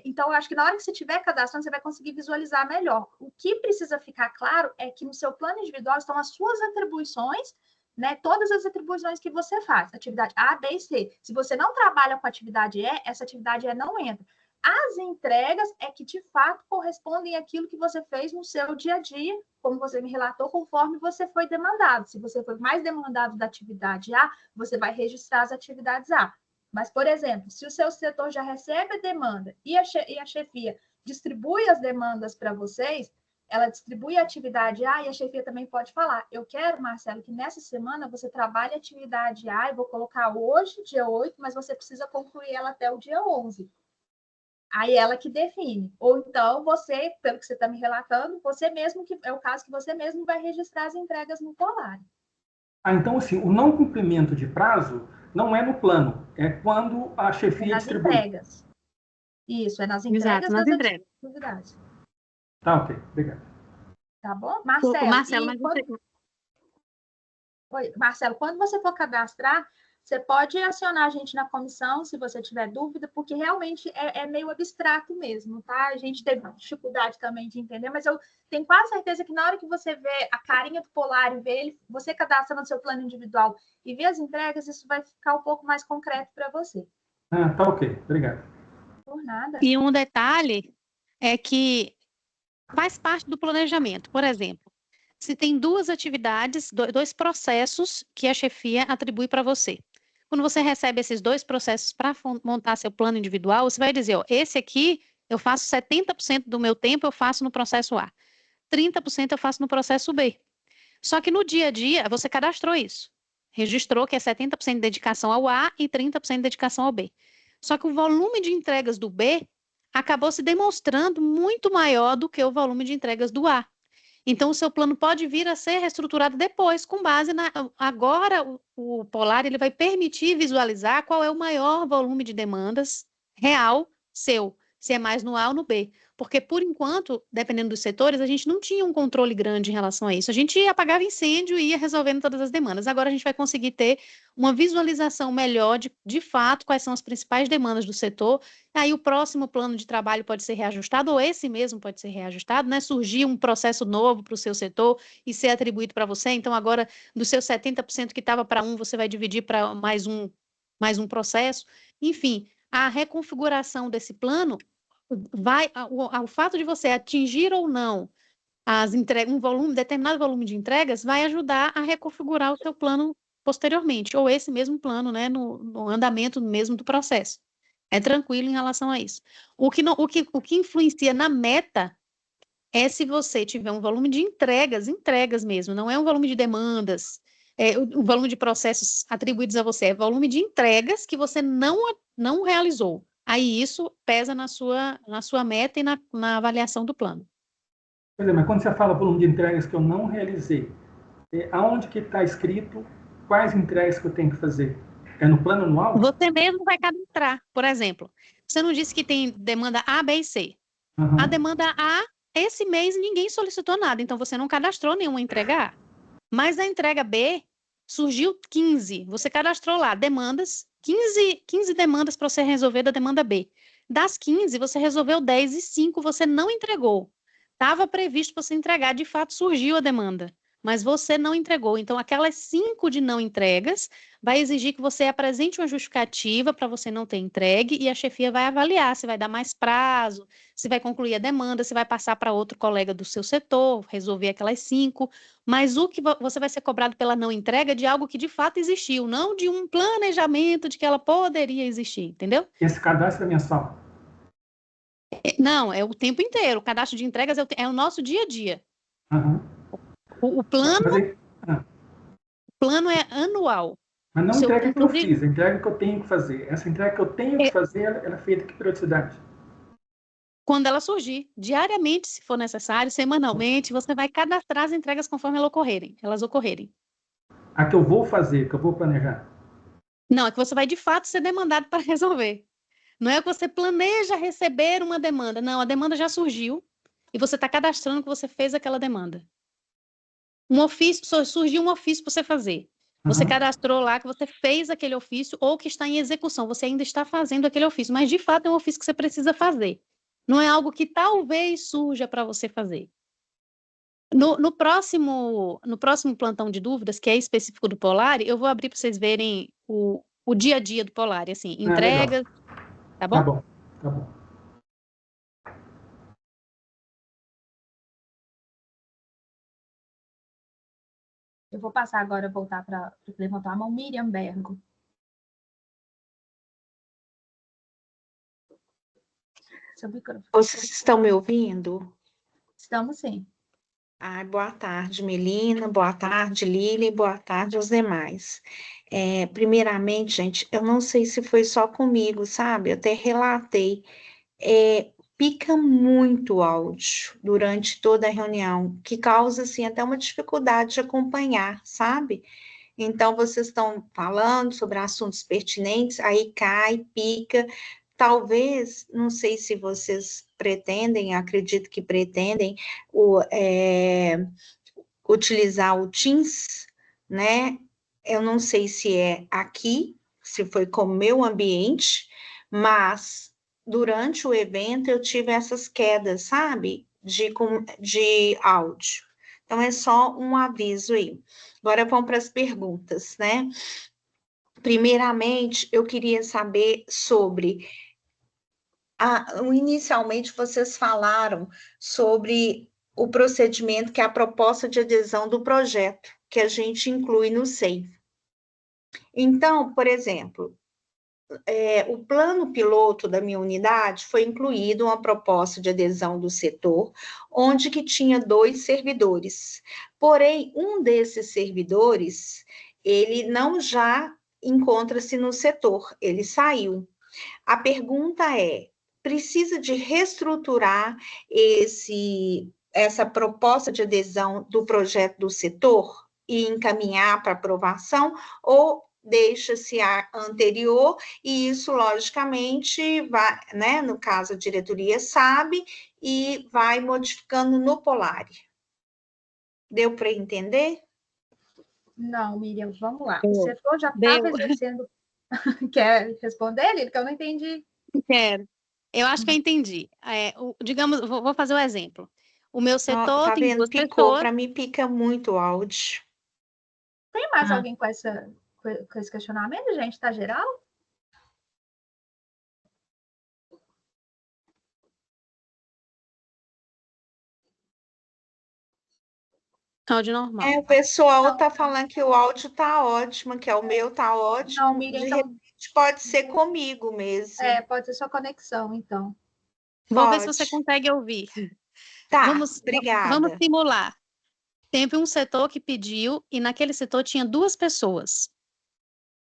Então, eu acho que na hora que você estiver cadastrando, você vai conseguir visualizar melhor. O que precisa ficar claro é que no seu plano individual estão as suas atribuições, né? Todas as atribuições que você faz, atividade A, B e C. Se você não trabalha com atividade E, essa atividade E não entra. As entregas é que, de fato, correspondem àquilo que você fez no seu dia a dia, como você me relatou, conforme você foi demandado. Se você foi mais demandado da atividade A, você vai registrar as atividades A. Mas, por exemplo, se o seu setor já recebe a demanda e a chefia distribui as demandas para vocês, ela distribui a atividade A e a chefia também pode falar, eu quero, Marcelo, que nessa semana você trabalhe a atividade A, eu vou colocar hoje, dia 8, mas você precisa concluir ela até o dia 11. Aí ela que define. Ou então você, pelo que você está me relatando, você mesmo, que é o caso que você mesmo vai registrar as entregas no Polari. Então, assim, o não cumprimento de prazo não é no plano, é quando a chefia distribui. Nas entregas. Isso, é nas entregas das atividades. Tá, ok. Obrigado. Tá bom? Marcelo, mas Marcelo, quando você for cadastrar, você pode acionar a gente na comissão, se você tiver dúvida, porque realmente é meio abstrato mesmo, tá? A gente teve dificuldade também de entender, mas eu tenho quase certeza que na hora que você vê a carinha do Polari, vê ele, você cadastra no seu plano individual e vê as entregas, isso vai ficar um pouco mais concreto para você. Tá ok. Obrigado. Por nada. E um detalhe é que faz parte do planejamento. Por exemplo, se tem 2 atividades, 2 processos que a chefia atribui para você. Quando você recebe esses 2 processos para montar seu plano individual, você vai dizer, ó, esse aqui eu faço 70% do meu tempo, eu faço no processo A. 30% eu faço no processo B. Só que no dia a dia, você cadastrou isso. Registrou que é 70% de dedicação ao A e 30% de dedicação ao B. Só que o volume de entregas do B acabou se demonstrando muito maior do que o volume de entregas do A. Então, o seu plano pode vir a ser reestruturado depois, com base na... Agora, o Polari ele vai permitir visualizar qual é o maior volume de demandas real seu, se é mais no A ou no B. Porque, por enquanto, dependendo dos setores, a gente não tinha um controle grande em relação a isso. A gente apagava incêndio e ia resolvendo todas as demandas. Agora, a gente vai conseguir ter uma visualização melhor de fato, quais são as principais demandas do setor. Aí, o próximo plano de trabalho pode ser reajustado, ou esse mesmo pode ser reajustado, né? Surgir um processo novo para o seu setor e ser atribuído para você. Então, agora, do seu 70% que estava para um, você vai dividir para mais um processo. Enfim, a reconfiguração desse plano vai, o fato de você atingir ou não determinado volume de entregas vai ajudar a reconfigurar o seu plano posteriormente, ou esse mesmo plano, né, no andamento mesmo do processo. É tranquilo em relação a isso. O que influencia na meta é se você tiver um volume de entregas mesmo, não é um volume de demandas, o volume de processos atribuídos a você, é volume de entregas que você não realizou. Aí isso pesa na sua meta e na avaliação do plano. Pois é, mas quando você fala volume de entregas que eu não realizei, aonde que está escrito quais entregas que eu tenho que fazer? É no plano anual? Você mesmo vai cadastrar, por exemplo. Você não disse que tem demanda A, B e C. Uhum. A demanda A, esse mês ninguém solicitou nada, então você não cadastrou nenhuma entrega A. Mas a entrega B surgiu 15. Você cadastrou lá demandas, 15 demandas para você resolver da demanda B. Das 15, você resolveu 10 e 5 você não entregou. Estava previsto você entregar, de fato surgiu a demanda, mas você não entregou. Então, aquelas 5 de não entregas vai exigir que você apresente uma justificativa para você não ter entregue e a chefia vai avaliar se vai dar mais prazo, se vai concluir a demanda, se vai passar para outro colega do seu setor, resolver aquelas 5. Mas o que você vai ser cobrado pela não entrega de algo que de fato existiu, não de um planejamento de que ela poderia existir, entendeu? Esse cadastro é mensal? Não, é o tempo inteiro. O cadastro de entregas é o nosso dia a dia. Uhum. O plano é anual. Mas não a entrega que eu Inclusive, fiz, a entrega que eu tenho que fazer. Essa entrega que eu tenho que fazer, ela é feita que periodicidade? quando ela surgir, diariamente, se for necessário, semanalmente, você vai cadastrar as entregas conforme elas ocorrerem. A que eu vou fazer, que eu vou planejar? Não, é que você vai de fato ser demandado para resolver. Não é que você planeja receber uma demanda. Não, a demanda já surgiu e você está cadastrando que você fez aquela demanda. Surgiu um ofício para você fazer. Você Uhum. cadastrou lá que você fez aquele ofício ou que está em execução. Você ainda está fazendo aquele ofício, mas de fato é um ofício que você precisa fazer. Não é algo que talvez surja para você fazer. No próximo plantão de dúvidas, que é específico do Polari, eu vou abrir para vocês verem o dia a dia do Polari, assim, Legal. entregas, tá Tá bom? bom, tá bom. Eu vou passar agora, voltar para levantar a mão, Miriam Bergo. Seu microfone. Vocês estão me ouvindo? Estamos sim. Boa tarde, Melina, boa tarde, Lili, boa tarde aos demais. Primeiramente, gente, eu não sei se foi só comigo, sabe? Eu até relatei. Pica muito o áudio durante toda a reunião, que causa, assim, até uma dificuldade de acompanhar, sabe? Então, vocês estão falando sobre assuntos pertinentes, aí cai, pica. Talvez, não sei se vocês pretendem, acredito que pretendem, utilizar o Teams, né? Eu não sei se é aqui, se foi com o meu ambiente, mas durante o evento eu tive essas quedas, sabe? De áudio. Então, é só um aviso aí. Agora vamos para as perguntas, né? Primeiramente, eu queria saber sobre. Inicialmente, vocês falaram sobre o procedimento que é a proposta de adesão do projeto, que a gente inclui no SEI. Então, por exemplo, o plano piloto da minha unidade foi incluído uma proposta de adesão do setor, onde que tinha 2 servidores. Porém, um desses servidores, ele não já encontra-se no setor, ele saiu. A pergunta é, precisa de reestruturar essa proposta de adesão do projeto do setor e encaminhar para aprovação, ou deixa-se a anterior, e isso, logicamente, vai, né, no caso, a diretoria sabe, e vai modificando no Polari. Deu para entender? Não, Miriam, vamos lá. O setor já estava exercendo... Quer responder, Lili? Que eu não entendi. Quero. Eu acho que eu entendi. Digamos, vou fazer o exemplo. O meu setor Tá tem vendo? 2 Picou, pessoas. para mim pica muito o áudio. Tem mais alguém com esse questionamento, gente? Tá geral? Áudio normal. O pessoal tá falando que o áudio tá ótimo, que o meu tá ótimo. Não, Miriam, De então, repente pode ser comigo mesmo. pode ser sua conexão, então. Vou ver se você Pode. consegue ouvir. Tá, Vamos obrigada. simular. Teve um setor que pediu e naquele setor tinha 2 pessoas.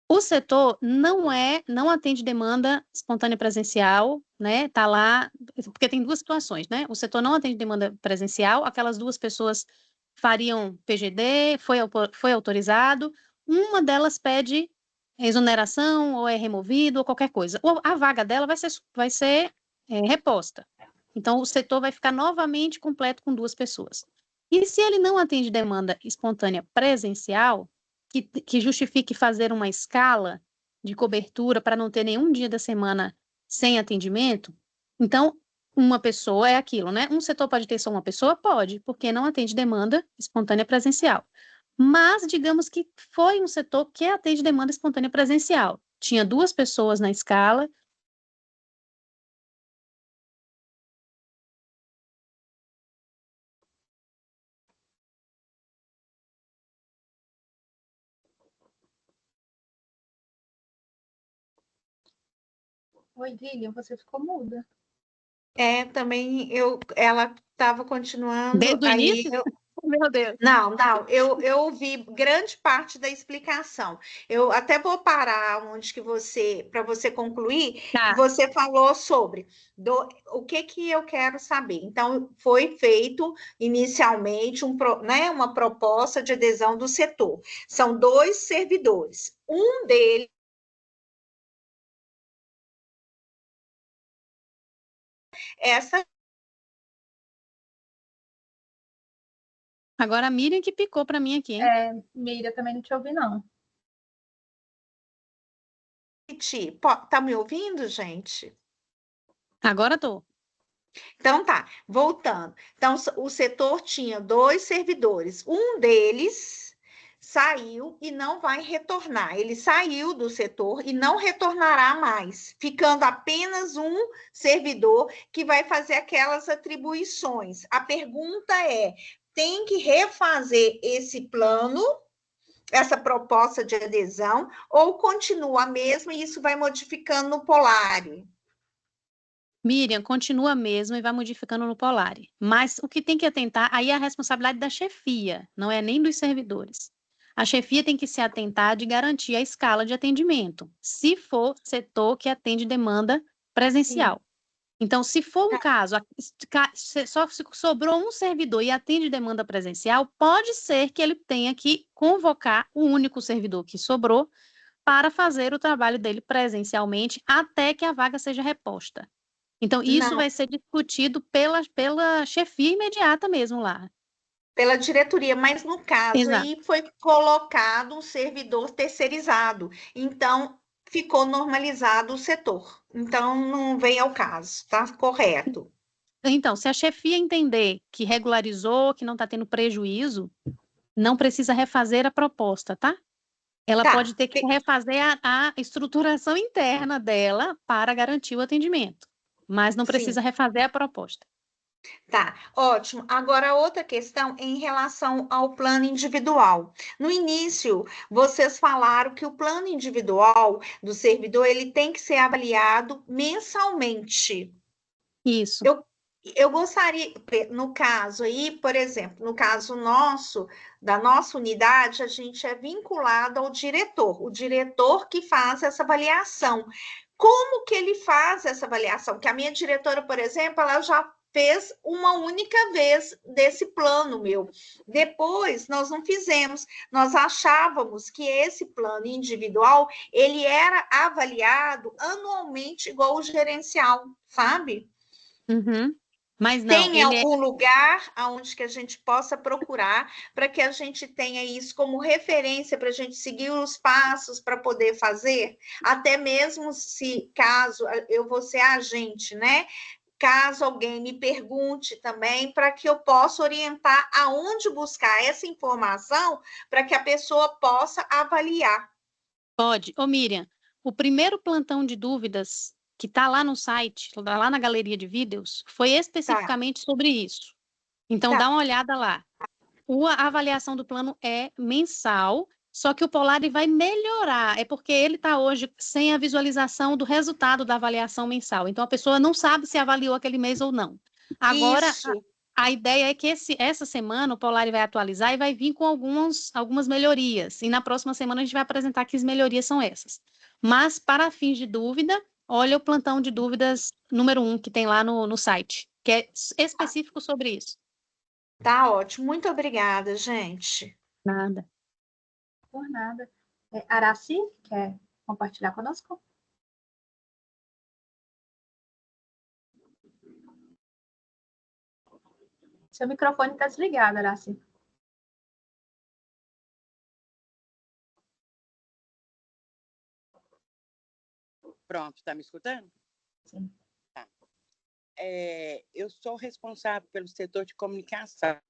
O setor não atende demanda espontânea presencial, né? Tá lá, porque tem 2 situações, né? O setor não atende demanda presencial, aquelas 2 pessoas fariam PGD, foi autorizado, uma delas pede exoneração ou é removido ou qualquer coisa. Ou a vaga dela vai ser reposta. Então, o setor vai ficar novamente completo com 2 pessoas. E se ele não atende demanda espontânea presencial, que justifique fazer uma escala de cobertura para não ter nenhum dia da semana sem atendimento, então, uma pessoa é aquilo, né? Um setor pode ter só uma pessoa? Pode, porque não atende demanda espontânea presencial. Mas, digamos que foi um setor que atende demanda espontânea presencial. Tinha 2 pessoas na escala. Oi, Lilian, você ficou muda. Também ela estava continuando, Desde o aí início? Meu Deus. Não, eu ouvi grande parte da explicação. Eu até vou parar onde que para você concluir, Tá. você falou sobre o que eu quero saber. Então, foi feito inicialmente uma proposta de adesão do setor. São 2 servidores. Um deles essa Agora a Miriam que picou para mim aqui, hein? Miriam, também não te ouvi, não. tá me ouvindo, gente? Agora tô. Então tá, voltando. Então, o setor tinha 2 servidores. Um deles saiu e não vai retornar. Ele saiu do setor e não retornará mais, ficando apenas um servidor que vai fazer aquelas atribuições. A pergunta é: tem que refazer esse plano, essa proposta de adesão, ou continua a mesma e isso vai modificando no Polari? Miriam, continua mesmo e vai modificando no Polari. Mas o que tem que atentar, aí é a responsabilidade da chefia, não é nem dos servidores. A chefia tem que se atentar de garantir a escala de atendimento, se for setor que atende demanda presencial. Então, se for um caso, só sobrou um servidor e atende demanda presencial, pode ser que ele tenha que convocar o único servidor que sobrou para fazer o trabalho dele presencialmente até que a vaga seja reposta. Então, isso Não. vai ser discutido pela chefia imediata mesmo lá. Pela diretoria, mas no caso Exato. aí foi colocado um servidor terceirizado, então ficou normalizado o setor. Então, não vem ao caso, tá correto. Então, se a chefia entender que regularizou, que não está tendo prejuízo, não precisa refazer a proposta, tá? Ela pode ter que refazer a estruturação interna dela para garantir o atendimento, mas não precisa refazer a proposta. Tá, ótimo. Agora, outra questão em relação ao plano individual. No início, vocês falaram que o plano individual do servidor, ele tem que ser avaliado mensalmente. Isso. Eu gostaria, no caso aí, por exemplo, no caso nosso, da nossa unidade, a gente é vinculado ao diretor, o diretor que faz essa avaliação. Como que ele faz essa avaliação? Que a minha diretora, por exemplo, ela já fez uma única vez desse plano meu. Depois, nós não fizemos. Nós achávamos que esse plano individual, ele era avaliado anualmente igual o gerencial, sabe? Uhum. Mas não, Tem algum lugar onde que a gente possa procurar para que a gente tenha isso como referência para a gente seguir os passos para poder fazer? Até mesmo se caso eu vou ser agente, né? Caso alguém me pergunte também, para que eu possa orientar aonde buscar essa informação para que a pessoa possa avaliar. Pode. Ô, Miriam, o primeiro plantão de dúvidas que está lá no site, lá na galeria de vídeos, foi especificamente sobre isso. Então, dá uma olhada lá. A avaliação do plano é mensal, só que o Polari vai melhorar. É porque ele está hoje sem a visualização do resultado da avaliação mensal. Então, a pessoa não sabe se avaliou aquele mês ou não. Agora, Isso. a ideia é que essa semana o Polari vai atualizar e vai vir com algumas melhorias. E na próxima semana a gente vai apresentar que as melhorias são essas. Mas, para fins de dúvida, olha o plantão de dúvidas número 1 que tem lá no site, que é específico sobre isso. Tá ótimo. Muito obrigada, gente. Nada. Por nada. Araci, quer compartilhar conosco? Seu microfone está desligado, Araci. Pronto, está me escutando? Sim. Tá. Eu sou responsável pelo setor de comunicação.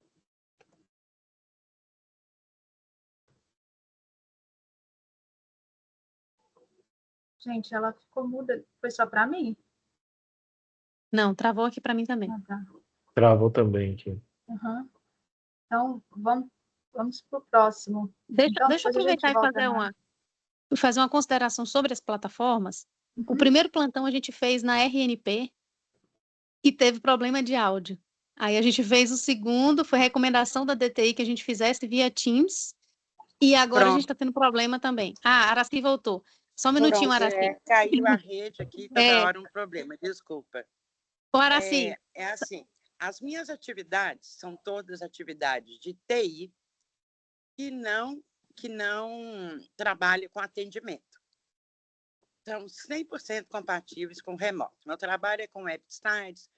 Gente, ela ficou muda. Foi só para mim? Não, travou aqui para mim também. Ah, tá. Travou também aqui. Uhum. Então, vamos para o próximo. Deixa eu depois a gente aproveitar e volta fazer uma consideração sobre as plataformas. O Uhum. primeiro plantão a gente fez na RNP e teve problema de áudio. Aí a gente fez o segundo, foi recomendação da DTI que a gente fizesse via Teams, e agora a gente está tendo problema também. Ah, Araci voltou. Só um minutinho, Pronto, Araci. caiu a rede aqui, toda hora um problema, desculpa. Ô, Araci, É assim, as minhas atividades são todas atividades de TI que não trabalham com atendimento. São 100% compatíveis com remoto. Meu trabalho é com websites,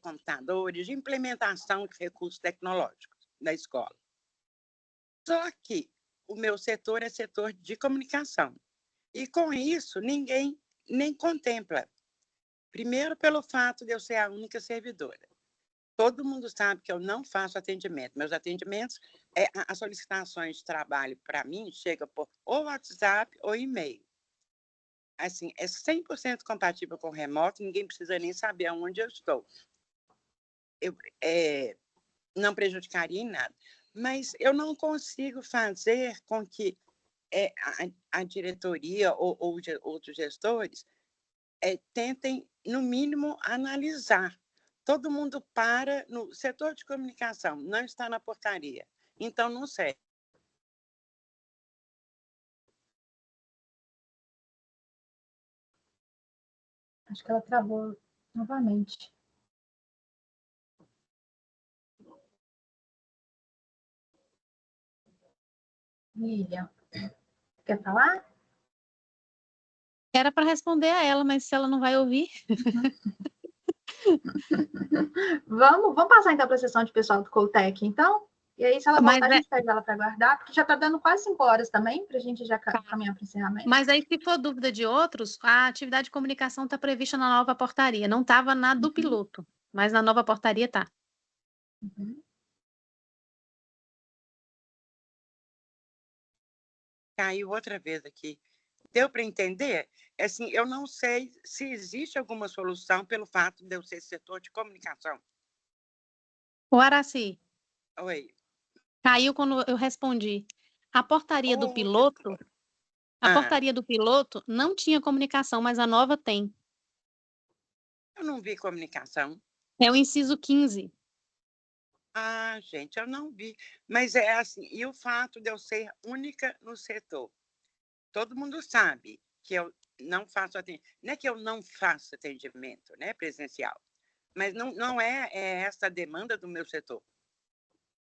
computadores, de implementação de recursos tecnológicos da escola. Só que o meu setor é setor de comunicação. E, com isso, ninguém nem contempla. Primeiro, pelo fato de eu ser a única servidora. Todo mundo sabe que eu não faço atendimento. Meus atendimentos, as solicitações de trabalho, para mim, chegam por ou WhatsApp ou e-mail. Assim, é 100% compatível com remoto, ninguém precisa nem saber aonde eu estou. Não prejudicaria em nada. Mas eu não consigo fazer com que a diretoria ou outros gestores tentem, no mínimo, analisar. Todo mundo para no setor de comunicação, não está na portaria. Então, não serve. Acho que ela travou novamente. Lilian, quer falar? era para responder a ela, mas se ela não vai ouvir... Vamos passar então para a sessão de pessoal do Coltec, então? E aí, se ela voltar, a gente pede ela para guardar, porque já está dando quase 5 horas também, para a gente já caminhar para o encerramento. Mas aí, se for dúvida de outros, a atividade de comunicação está prevista na nova portaria. Não estava na do piloto, mas na nova portaria está. Caiu outra vez aqui. Deu para entender? Assim, eu não sei se existe alguma solução pelo fato de eu ser setor de comunicação. O Araci. Oi. Caiu quando eu respondi. A portaria do piloto, portaria do piloto não tinha comunicação, mas a nova tem. Eu não vi comunicação. É o inciso 15. Ah, gente, eu não vi. Mas é assim, e o fato de eu ser única no setor? Todo mundo sabe que eu não faço atendimento. Não é que eu não faço atendimento, né, presencial, mas não é essa a demanda do meu setor.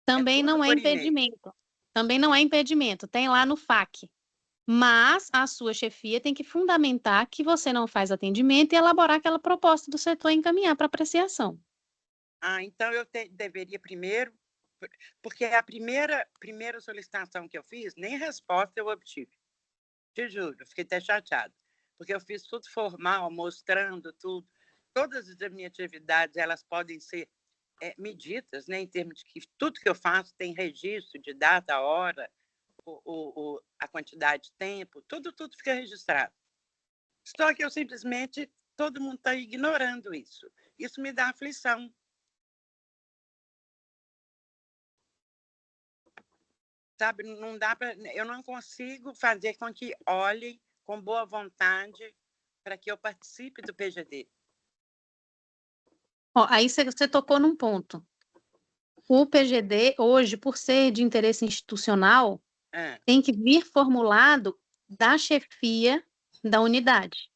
Também não é impedimento. Também não é impedimento. Tem lá no FAQ. Mas a sua chefia tem que fundamentar que você não faz atendimento e elaborar aquela proposta do setor e encaminhar para apreciação. Ah, então eu deveria primeiro, porque a primeira solicitação que eu fiz, nem resposta eu obtive. Te juro, fiquei até chateada, porque eu fiz tudo formal, mostrando tudo. Todas as minhas atividades, elas podem ser medidas, né, em termos de que tudo que eu faço tem registro de data, hora, a quantidade de tempo, tudo fica registrado. Só que eu simplesmente, todo mundo está ignorando isso. Isso me dá aflição. sabe, não dá para, eu não consigo fazer com que olhem com boa vontade para que eu participe do PGD. Ó, aí você tocou num ponto. O PGD, hoje, por ser de interesse institucional, tem que vir formulado da chefia da unidade.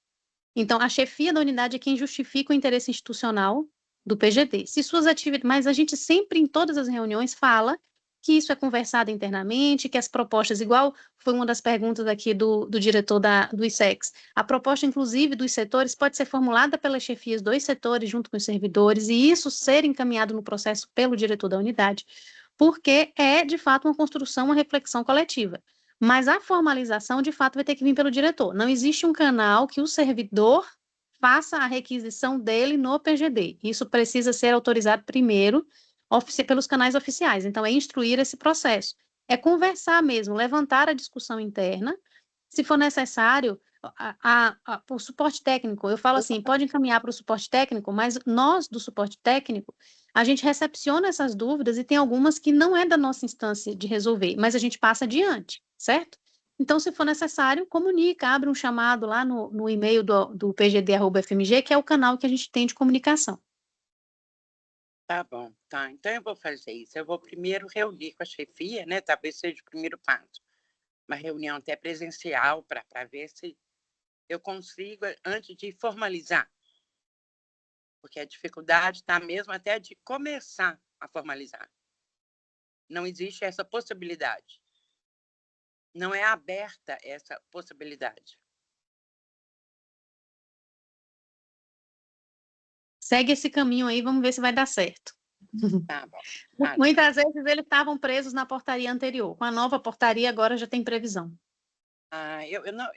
Então, a chefia da unidade é quem justifica o interesse institucional do PGD. Se suas atividades, mas a gente sempre, em todas as reuniões, fala que isso é conversado internamente, que as propostas, igual foi uma das perguntas aqui do diretor do ISEX, a proposta, inclusive, dos setores pode ser formulada pelas chefias dos setores, junto com os servidores, e isso ser encaminhado no processo pelo diretor da unidade, porque é, de fato, uma construção, uma reflexão coletiva. Mas a formalização, de fato, vai ter que vir pelo diretor. Não existe um canal que o servidor faça a requisição dele no PGD. Isso precisa ser autorizado primeiro pelos canais oficiais. Então, é instruir esse processo. É conversar mesmo, levantar a discussão interna. Se for necessário, o suporte técnico, eu falo assim, pode encaminhar para o suporte técnico, mas nós, do suporte técnico, a gente recepciona essas dúvidas e tem algumas que não é da nossa instância de resolver, mas a gente passa adiante, certo? Então, se for necessário, comunica, abre um chamado lá no e-mail do pgd@fmg, que é o canal que a gente tem de comunicação. Tá bom, tá. Então eu vou fazer isso. Eu vou primeiro reunir com a chefia, né? Talvez seja o primeiro passo. Uma reunião até presencial para ver se eu consigo, antes de formalizar. Porque a dificuldade está mesmo até de começar a formalizar. Não existe essa possibilidade. Não é aberta essa possibilidade. Segue esse caminho aí, vamos ver se vai dar certo. Tá bom. Muitas vezes eles estavam presos na portaria anterior. Com a nova portaria, agora já tem previsão.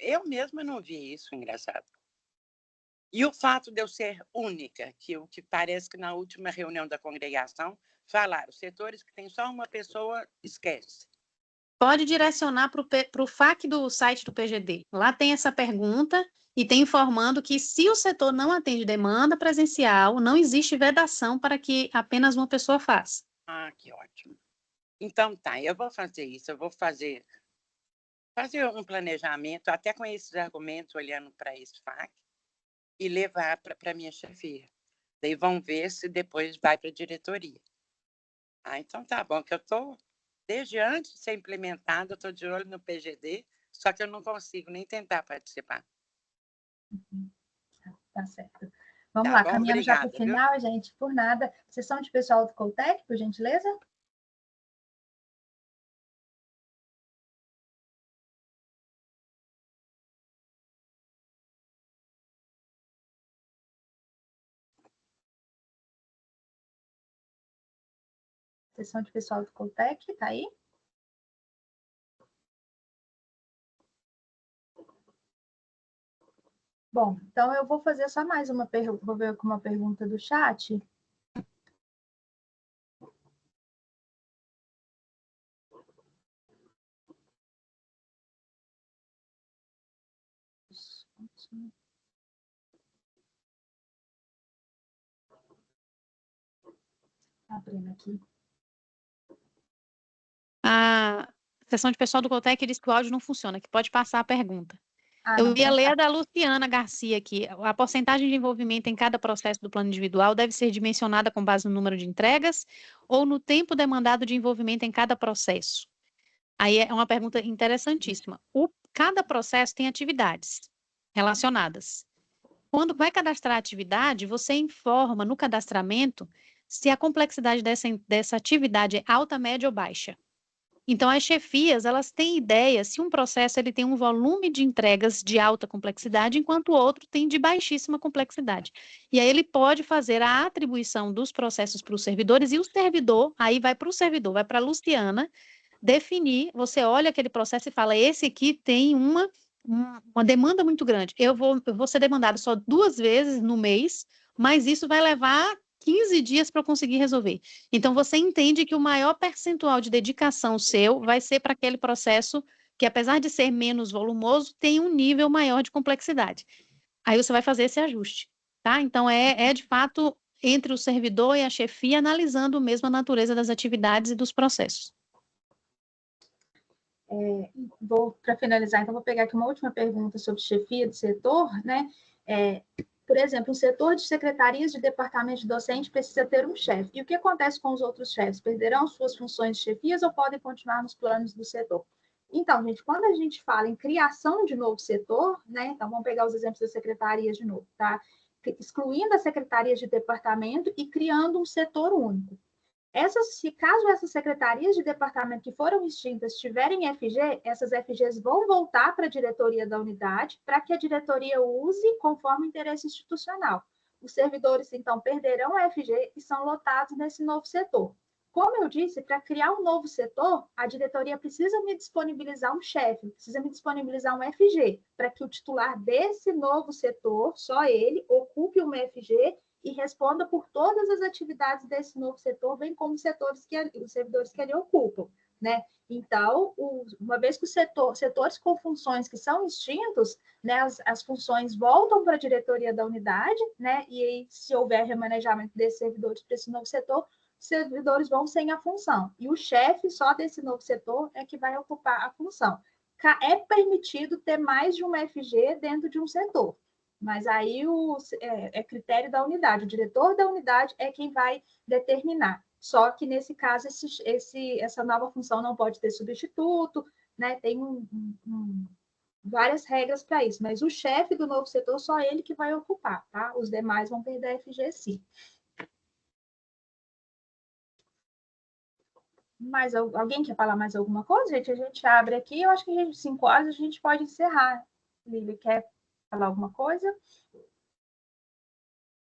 Eu mesma não vi isso, engraçado. E o fato de eu ser única, o que parece que na última reunião da congregação falaram, setores que tem só uma pessoa, esquece. Pode direcionar para o FAQ do site do PGD. Lá tem essa pergunta e tem informando que se o setor não atende demanda presencial, não existe vedação para que apenas uma pessoa faça. Ah, que ótimo. Então tá, eu vou fazer isso, eu vou fazer um planejamento, até com esses argumentos, olhando para esse FAQ, e levar para a minha chefia. Daí vão ver se depois vai para a diretoria. Então tá bom, que eu estou, desde antes de ser implementado, eu estou de olho no PGD, só que eu não consigo nem tentar participar. Tá certo. Vamos lá, caminhando já para o final, gente, por nada. Sessão de pessoal do Coltec, por gentileza. Sessão de pessoal do Coltec, tá aí? Bom, então eu vou fazer só mais uma pergunta, vou ver com uma pergunta do chat. Abrindo aqui. A sessão de pessoal do Coltec diz que o áudio não funciona, que pode passar a pergunta. Eu ia ler a da Luciana Garcia aqui. A porcentagem de envolvimento em cada processo do plano individual deve ser dimensionada com base no número de entregas ou no tempo demandado de envolvimento em cada processo? Aí é uma pergunta interessantíssima. Cada processo tem atividades relacionadas. Quando vai cadastrar a atividade, você informa no cadastramento se a complexidade dessa atividade é alta, média ou baixa. Então, as chefias, elas têm ideia se um processo ele tem um volume de entregas de alta complexidade, enquanto o outro tem de baixíssima complexidade. E aí ele pode fazer a atribuição dos processos para os servidores, e o servidor, aí vai para o servidor, vai para a Luciana, definir, você olha aquele processo e fala, esse aqui tem uma demanda muito grande. Eu vou ser demandado só 2 vezes no mês, mas isso vai levar 15 dias para eu conseguir resolver. Então, você entende que o maior percentual de dedicação seu vai ser para aquele processo que, apesar de ser menos volumoso, tem um nível maior de complexidade. Aí você vai fazer esse ajuste, tá? Então, é de fato entre o servidor e a chefia, analisando mesmo a natureza das atividades e dos processos. Vou, para finalizar, então, vou pegar aqui uma última pergunta sobre chefia de setor, né? Por exemplo, o setor de secretarias de departamento de docente precisa ter um chefe. E o que acontece com os outros chefes? Perderão suas funções de chefias ou podem continuar nos planos do setor? Então, gente, quando a gente fala em criação de novo setor, né? Então, vamos pegar os exemplos das secretarias de novo, tá? Excluindo as secretarias de departamento e criando um setor único. Caso essas secretarias de departamento que foram extintas tiverem FG, essas FGs vão voltar para a diretoria da unidade para que a diretoria use conforme o interesse institucional. Os servidores, então, perderão a FG e são lotados nesse novo setor. Como eu disse, para criar um novo setor, a diretoria precisa me disponibilizar um chefe, precisa me disponibilizar um FG, para que o titular desse novo setor, só ele, ocupe uma FG e responda por todas as atividades desse novo setor, bem como os servidores que ele ocupam, né? Então, uma vez que os setores com funções que são extintos, né, as funções voltam para a diretoria da unidade, né? E aí, se houver remanejamento desses servidores para esse novo setor, os servidores vão sem a função. E o chefe só desse novo setor é que vai ocupar a função. É permitido ter mais de um FG dentro de um setor, mas aí é critério da unidade. O diretor da unidade é quem vai determinar. Só que, nesse caso, essa nova função não pode ter substituto, né? Tem várias regras para isso. Mas o chefe do novo setor, só ele que vai ocupar, tá? Os demais vão perder a FG, sim. Mas alguém quer falar mais alguma coisa, gente? A gente abre aqui. Eu acho que 5 horas a gente pode encerrar. Lili, quer falar alguma coisa?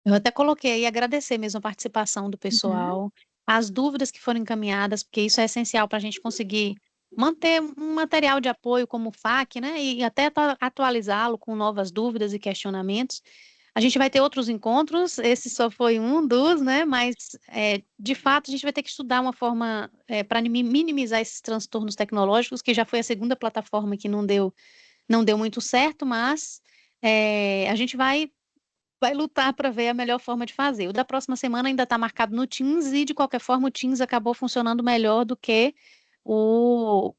Eu até coloquei aí agradecer mesmo a participação do pessoal, as dúvidas que foram encaminhadas, porque isso é essencial para a gente conseguir manter um material de apoio como o FAQ, né? E até atualizá-lo com novas dúvidas e questionamentos. A gente vai ter outros encontros, esse só foi um dos, né? Mas, de fato, a gente vai ter que estudar uma forma para minimizar esses transtornos tecnológicos, que já foi a segunda plataforma que não deu muito certo, mas a gente vai lutar para ver a melhor forma de fazer. O da próxima semana ainda está marcado no Teams e, de qualquer forma, o Teams acabou funcionando melhor do que o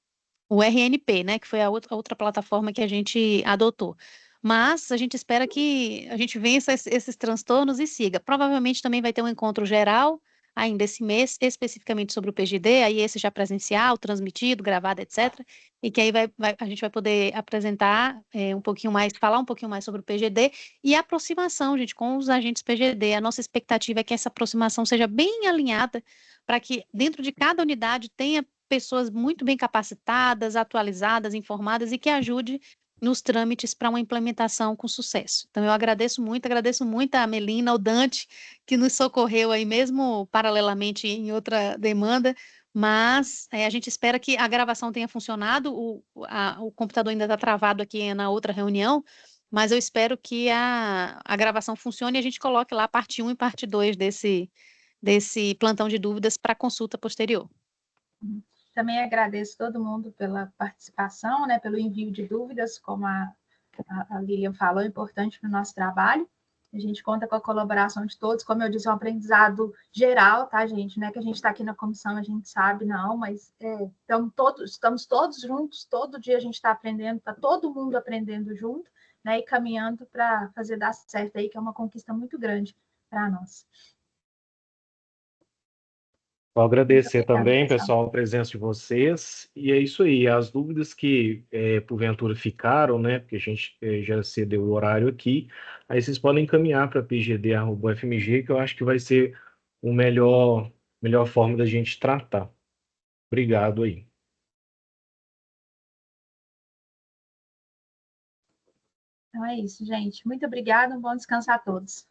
RNP, né, que foi a outra plataforma que a gente adotou. Mas a gente espera que a gente vença esses transtornos e siga. Provavelmente também vai ter um encontro geral ainda esse mês, especificamente sobre o PGD, aí esse já presencial, transmitido, gravado, etc. E que aí a gente vai poder apresentar um pouquinho mais, falar um pouquinho mais sobre o PGD e a aproximação, gente, com os agentes PGD. A nossa expectativa é que essa aproximação seja bem alinhada para que dentro de cada unidade tenha pessoas muito bem capacitadas, atualizadas, informadas e que ajude nos trâmites para uma implementação com sucesso. Então, eu agradeço muito a Melina, ao Dante, que nos socorreu aí mesmo paralelamente em outra demanda, mas a gente espera que a gravação tenha funcionado, o computador ainda está travado aqui na outra reunião, mas eu espero que a gravação funcione e a gente coloque lá a parte 1 e parte 2 desse plantão de dúvidas para consulta posterior. Também agradeço todo mundo pela participação, né, pelo envio de dúvidas, como a Lilian falou, é importante para o nosso trabalho. A gente conta com a colaboração de todos, como eu disse, é um aprendizado geral, tá, gente? Não é que a gente está aqui na comissão, a gente sabe, não, mas estamos todos juntos, todo dia a gente está aprendendo, está todo mundo aprendendo junto, né, e caminhando para fazer dar certo aí, que é uma conquista muito grande para nós. Vou agradecer também, pessoal, a presença de vocês. E é isso aí, as dúvidas que porventura ficaram, né, porque a gente já cedeu o horário aqui, aí vocês podem encaminhar para pgd@ufmg, que eu acho que vai ser a melhor forma da gente tratar. Obrigado aí. Então é isso, gente. Muito obrigada, um bom descanso a todos.